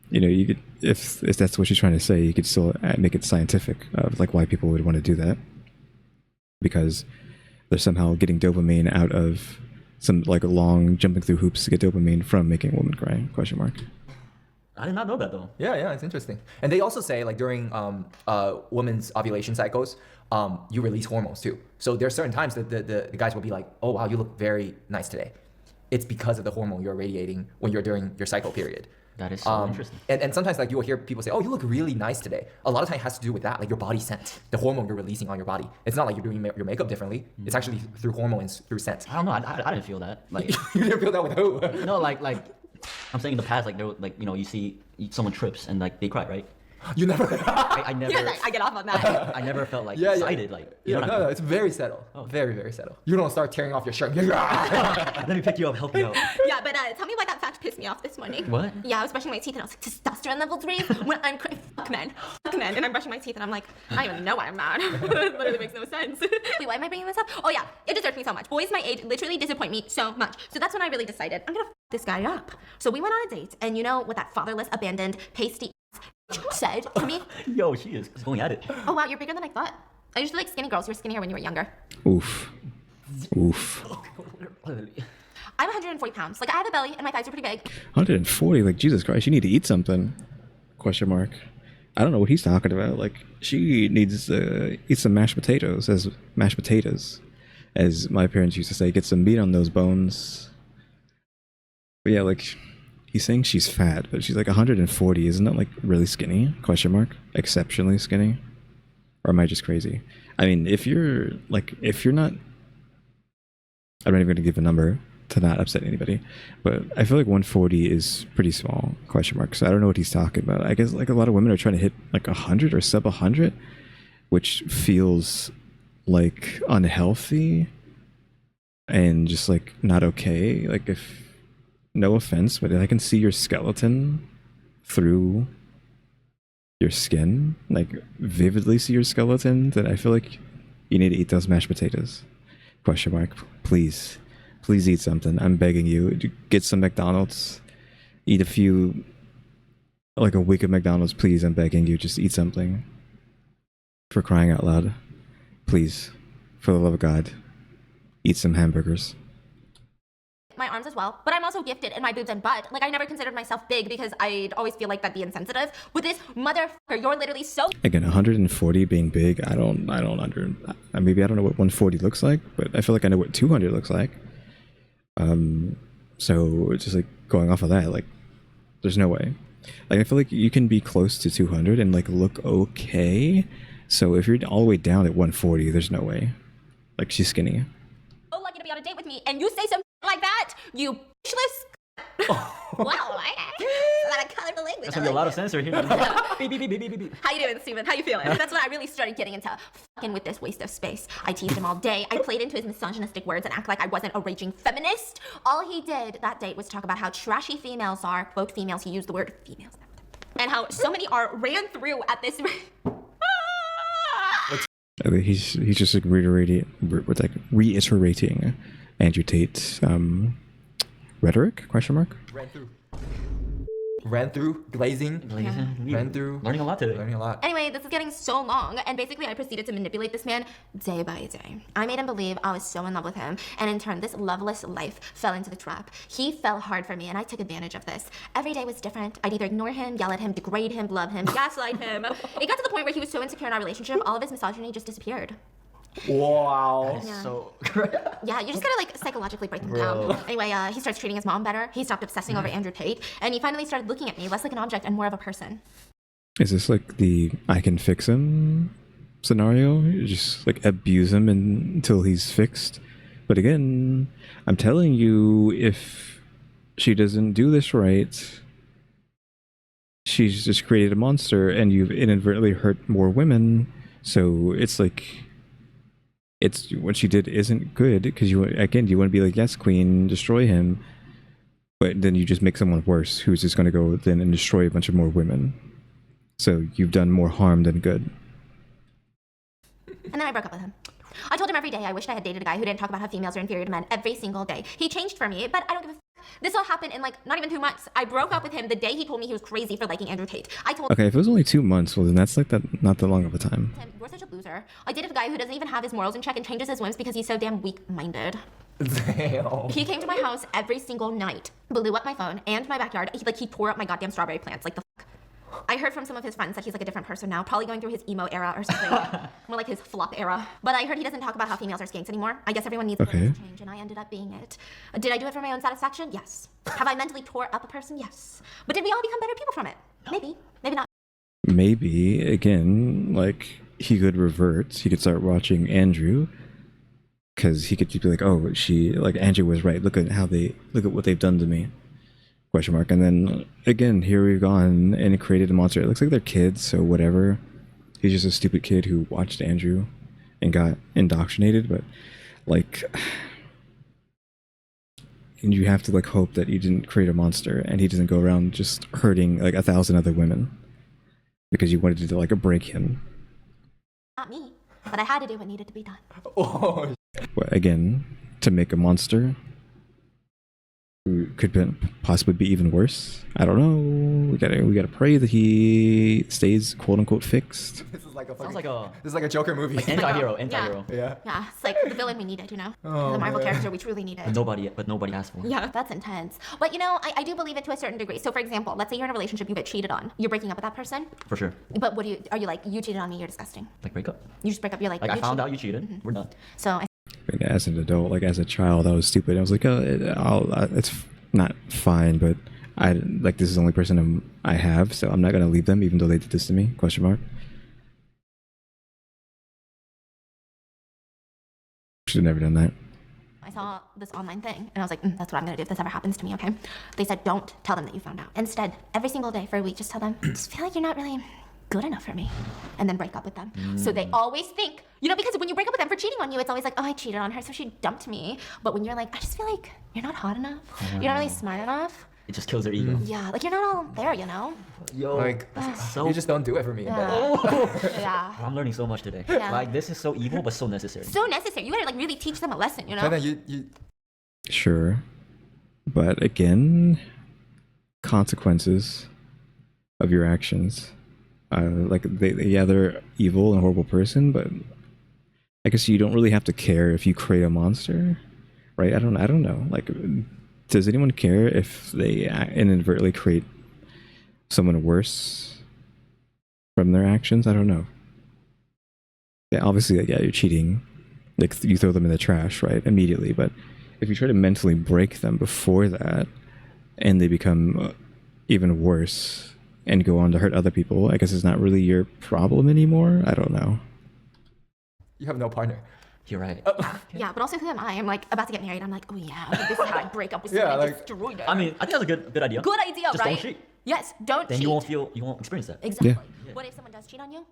Speaker 1: You could, if that's what you're trying to say, you could still make it scientific of like why people would want to do that, because they're somehow getting dopamine out of some like a long jumping through hoops to get dopamine from making a woman cry? Question mark.
Speaker 4: I did not know that though.
Speaker 3: Yeah, it's interesting. And they also say like during women's ovulation cycles, you release hormones too. So there's certain times that the guys will be like, oh wow, you look very nice today. It's because of the hormone you're radiating when you're during your cycle period.
Speaker 4: That is so interesting.
Speaker 3: And sometimes like you will hear people say, oh, you look really nice today. A lot of time it has to do with that, like your body scent, the hormone you're releasing on your body. It's not like you're doing your makeup differently. It's actually through hormones, through scent.
Speaker 4: I don't know. I didn't feel that. Like,
Speaker 3: You didn't feel that with who?
Speaker 4: no, like I'm saying in the past, like there, like you see someone trips and like they cry, right?
Speaker 3: You never.
Speaker 4: I never.
Speaker 2: you're like, I get off on that.
Speaker 4: I never felt like
Speaker 3: Yeah.
Speaker 4: excited. Like you know what I
Speaker 3: no,
Speaker 4: mean?
Speaker 3: it's very subtle. Very, very subtle. You don't start tearing off your shirt.
Speaker 4: Let me pick you up, help you out.
Speaker 2: Yeah, but tell me why that fact pissed me off this morning.
Speaker 4: What?
Speaker 2: Yeah, I was brushing my teeth and I was like, testosterone levels raise when I'm fuck men, and I'm brushing my teeth and I'm like, I don't even know why I'm mad. It literally makes no sense. Wait, why am I bringing this up? Oh yeah, it just irks me so much. Boys my age literally disappoint me so much. So that's when I really decided I'm gonna f this guy up. So we went on a date, and you know what that fatherless, abandoned, pasty said to me?
Speaker 4: Yo, she is going at it.
Speaker 2: Oh wow, you're bigger than I thought. I used to like skinny girls. You were skinnier when you were younger.
Speaker 1: Oof.
Speaker 2: I'm 140 pounds. Like I have a belly and my thighs are pretty big.
Speaker 1: 140. Like, Jesus Christ, you need to eat something. Question mark. I don't know what he's talking about. Like, she needs to eat some mashed potatoes, as my parents used to say. Get some meat on those bones. But yeah, like, he's saying she's fat, but she's like 140. Isn't that like really skinny? Question mark. Exceptionally skinny. Or am I just crazy? I mean, if you're not, I'm not even going to give a number to not upset anybody, but I feel like 140 is pretty small. Question mark. So I don't know what he's talking about. I guess like a lot of women are trying to hit like 100 or sub 100, which feels like unhealthy and just like not okay. Like, if, no offense, but I can see your skeleton through your skin, like vividly see your skeleton, then I feel like you need to eat those mashed potatoes. Question mark. Please eat something. I'm begging you. Get some McDonald's. Eat a few, like a week of McDonald's, please. I'm begging you. Just eat something. For crying out loud. Please. For the love of God. Eat some hamburgers.
Speaker 2: My arms as well, but I'm also gifted in my boobs and butt. Like I never considered myself big because I'd always feel like that'd be insensitive. With this motherfucker, you're literally so
Speaker 1: Again, 140 being big, maybe I don't know what 140 looks like, but I feel like I know what 200 looks like. So it's just like going off of that, like there's no way. Like I feel like you can be close to 200 and like look okay. So if you're all the way down at 140, there's no way. Like she's skinny.
Speaker 2: lucky to be on a date with me, and you say something like that, you bitchless. Wow, a lot of colorful language.
Speaker 4: There's gonna be a lot of censor here. Beep, beep, beep, beep, beep, beep.
Speaker 2: How you doing, Steven? How you feeling? That's when I really started getting into fucking with this waste of space. I teased him all day. I played into his misogynistic words and act like I wasn't a raging feminist. All he did that day was talk about how trashy females are, quote females, he used the word females, and how so many are ran through at this rate.
Speaker 1: I mean, he's just like reiterating Andrew Tate's rhetoric? Question mark.
Speaker 3: Ran through, glazing, ran through.
Speaker 4: Learning a lot today.
Speaker 3: Learning a lot.
Speaker 2: Anyway, this is getting so long, and basically I proceeded to manipulate this man day by day. I made him believe I was so in love with him, and in turn, this loveless life fell into the trap. He fell hard for me, and I took advantage of this. Every day was different. I'd either ignore him, yell at him, degrade him, love him, gaslight him. It got to the point where he was so insecure in our relationship, all of his misogyny just disappeared.
Speaker 3: Wow.
Speaker 2: Yeah.
Speaker 4: So
Speaker 2: Yeah, you just gotta like psychologically break them down. Anyway, he starts treating his mom better. He stopped obsessing over Andrew Tate, and he finally started looking at me less like an object and more of a person.
Speaker 1: Is this like the I can fix him scenario? You just like abuse him until he's fixed. But again, I'm telling you, if she doesn't do this right, she's just created a monster, and you've inadvertently hurt more women. So it's like, it's what she did isn't good, because you want to be like, yes, queen, destroy him, but then you just make someone worse who's just going to go then and destroy a bunch of more women. So you've done more harm than good.
Speaker 2: And then I broke up with him. I told him every day I wished I had dated a guy who didn't talk about how females are inferior to men every single day. He changed for me, but I don't give a f. This all happened in like not even 2 months. I broke up with him the day he told me he was crazy for liking Andrew Tate. I told
Speaker 1: Okay, if it was only 2 months, well then that's like not that long of a time.
Speaker 2: him, you're such a loser. I dated a guy who doesn't even have his morals in check and changes his whims because he's so damn weak-minded.
Speaker 3: Damn.
Speaker 2: He came to my house every single night, blew up my phone and my backyard. He tore up my goddamn strawberry plants. Like the fuck. I heard from some of his friends that he's like a different person now, probably going through his emo era or something. More like his flop era. But I heard he doesn't talk about how females are skanks anymore. I guess everyone needs a
Speaker 1: Okay.
Speaker 2: change, and I ended up being it. Did I do it for my own satisfaction? Yes. Have I mentally tore up a person? Yes. But did we all become better people from it? Maybe. Maybe not.
Speaker 1: Maybe, again, like, he could revert. He could start watching Andrew, because he could just be like, oh, like, Andrew was right. Look at what they've done to me. Question mark. And then, again, here we've gone and created a monster. It looks like they're kids, so whatever. He's just a stupid kid who watched Andrew and got indoctrinated, but, like... And you have to, like, hope that you didn't create a monster and he doesn't go around just hurting, like, 1,000 other women. Because you wanted to, like, break him.
Speaker 2: Not me. But I had to do what needed to be done.
Speaker 3: Oh,
Speaker 1: But again, to make a monster who could possibly be even worse. I don't know. We gotta pray that he stays quote unquote fixed.
Speaker 3: this is like a
Speaker 4: sounds
Speaker 3: fucking,
Speaker 4: like a
Speaker 3: this is like a Joker movie.
Speaker 4: anti-hero.
Speaker 3: Yeah.
Speaker 2: Yeah, it's like the villain we needed, you know?
Speaker 3: Oh,
Speaker 2: the Marvel
Speaker 3: man.
Speaker 2: character we truly needed.
Speaker 4: But nobody asked for.
Speaker 2: Yeah, that's intense. But you know, I do believe it to a certain degree. So for example, let's say you're in a relationship, you get cheated on. You're breaking up with that person.
Speaker 4: For sure.
Speaker 2: But are you like, you cheated on me, you're disgusting.
Speaker 4: Like break up.
Speaker 2: You just break up, you're like,
Speaker 4: Like I
Speaker 2: you
Speaker 4: found
Speaker 2: cheated.
Speaker 4: out you cheated. We're done.
Speaker 2: So I
Speaker 1: And as an adult, like as a child, I was stupid. I was like, it's not fine, but this is the only person I have, so I'm not gonna leave them, even though they did this to me. Question mark. Should have never done that.
Speaker 2: saw this online thing and I was like, that's what I'm gonna do if this ever happens to me, okay? They said, don't tell them that you found out. Instead, every single day for a week, just tell them, I just feel like you're not really good enough for me. And then break up with them. So they always think, because when you break up with them for cheating on you, it's always like, oh, I cheated on her, so she dumped me. But when you're like, I just feel like you're not hot enough, you're not really smart enough.
Speaker 4: It just kills their ego.
Speaker 2: Yeah, like you're not all there,
Speaker 4: Yo,
Speaker 3: Like,
Speaker 4: so
Speaker 3: you just don't do it for me.
Speaker 2: Yeah. Yeah.
Speaker 4: I'm learning so much today.
Speaker 2: Yeah.
Speaker 4: Like this is so evil, but so necessary.
Speaker 2: So necessary. You gotta like really teach them a lesson,
Speaker 3: But then you
Speaker 1: Sure. But again, consequences of your actions. They're evil and horrible person, but I guess you don't really have to care if you create a monster, right? I don't know. Like, does anyone care if they inadvertently create someone worse from their actions? I don't know. Yeah, obviously, you're cheating. Like, you throw them in the trash, right? Immediately. But if you try to mentally break them before that, and they become even worse and go on to hurt other people, I guess it's not really your problem anymore. I don't know.
Speaker 3: have no partner.
Speaker 4: You're right.
Speaker 2: Yeah, but also who am I? I'm like about to get married. I'm like, oh yeah, this is how I break up with
Speaker 3: Yeah,
Speaker 2: someone and
Speaker 3: like-
Speaker 2: destroy them.
Speaker 4: I mean, I think that's a good idea.
Speaker 2: good idea,
Speaker 4: Just
Speaker 2: right?
Speaker 4: don't cheat.
Speaker 2: Yes, don't
Speaker 4: Then
Speaker 2: cheat.
Speaker 4: you won't experience that.
Speaker 2: Exactly.
Speaker 1: Yeah.
Speaker 2: What if someone does cheat on you?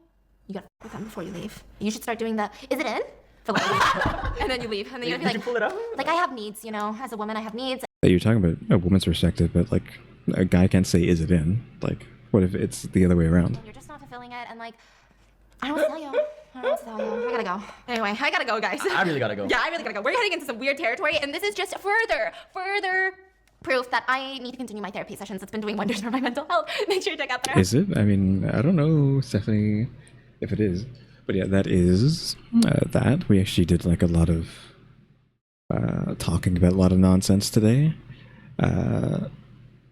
Speaker 2: You gotta f with them before you leave. You should start doing the, is it in? For like, and then you leave, and then you're
Speaker 4: Did
Speaker 2: gonna
Speaker 4: you
Speaker 2: be
Speaker 4: pull it out?
Speaker 2: like, I have needs, you know. As a woman, I have needs.
Speaker 1: You're talking about a woman's perspective, but like a guy can't say, "Is it in?" Like, what if it's the other way around?
Speaker 2: And you're just not fulfilling it, and like, I don't want to tell you. I don't want to tell you. I gotta go. Anyway, I gotta go, guys.
Speaker 4: I really gotta go.
Speaker 2: Yeah, I really gotta go. We're heading into some weird territory, and this is just further proof that I need to continue my therapy sessions. It's been doing wonders for my mental health. Make sure you check out there.
Speaker 1: Is it? I mean, I don't know, Stephanie, if it is. But yeah, that is that. We actually did like a lot of talking about a lot of nonsense today. Yeah,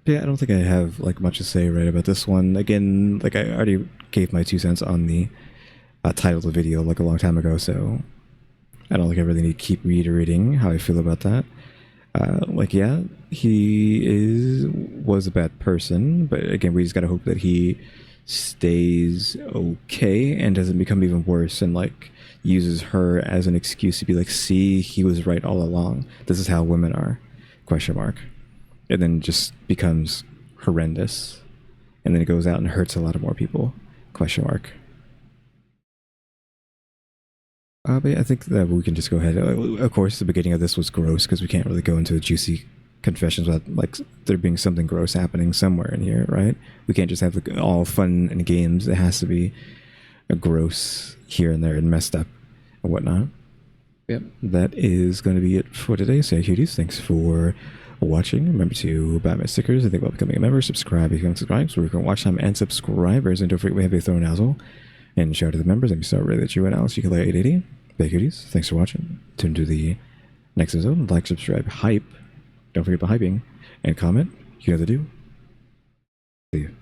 Speaker 1: I don't think I have like much to say right about this one. Again, like I already gave my 2 cents on the title of the video like a long time ago, so I don't think I really need to keep reiterating how I feel about that. Like, yeah, he was a bad person, but again, we just gotta hope that he stays okay and doesn't become even worse and like uses her as an excuse to be like, see, he was right all along. This is how women are, ? And then just becomes horrendous. And then it goes out and hurts a lot of more people, ? But yeah, I think that we can just go ahead. Of course, the beginning of this was gross because we can't really go into juicy confessions without like there being something gross happening somewhere in here, right? We can't just have like, all fun and games. It has to be a gross here and there and messed up and whatnot. Yep, that is going to be it for today. So, Kyuuties, thanks for watching. Remember to buy my stickers and think about becoming a member. Subscribe if you haven't subscribed, so we can watch time and subscribers. And don't forget, we have a throw nozzle. And shout out to the members. EmmyStarr, RaleyDrew, and alexgkiller 880. Bye, Kyuuties. Thanks for watching. Tune to the next episode. Like, subscribe, hype. Don't forget about hyping. And comment. You know the do. See you.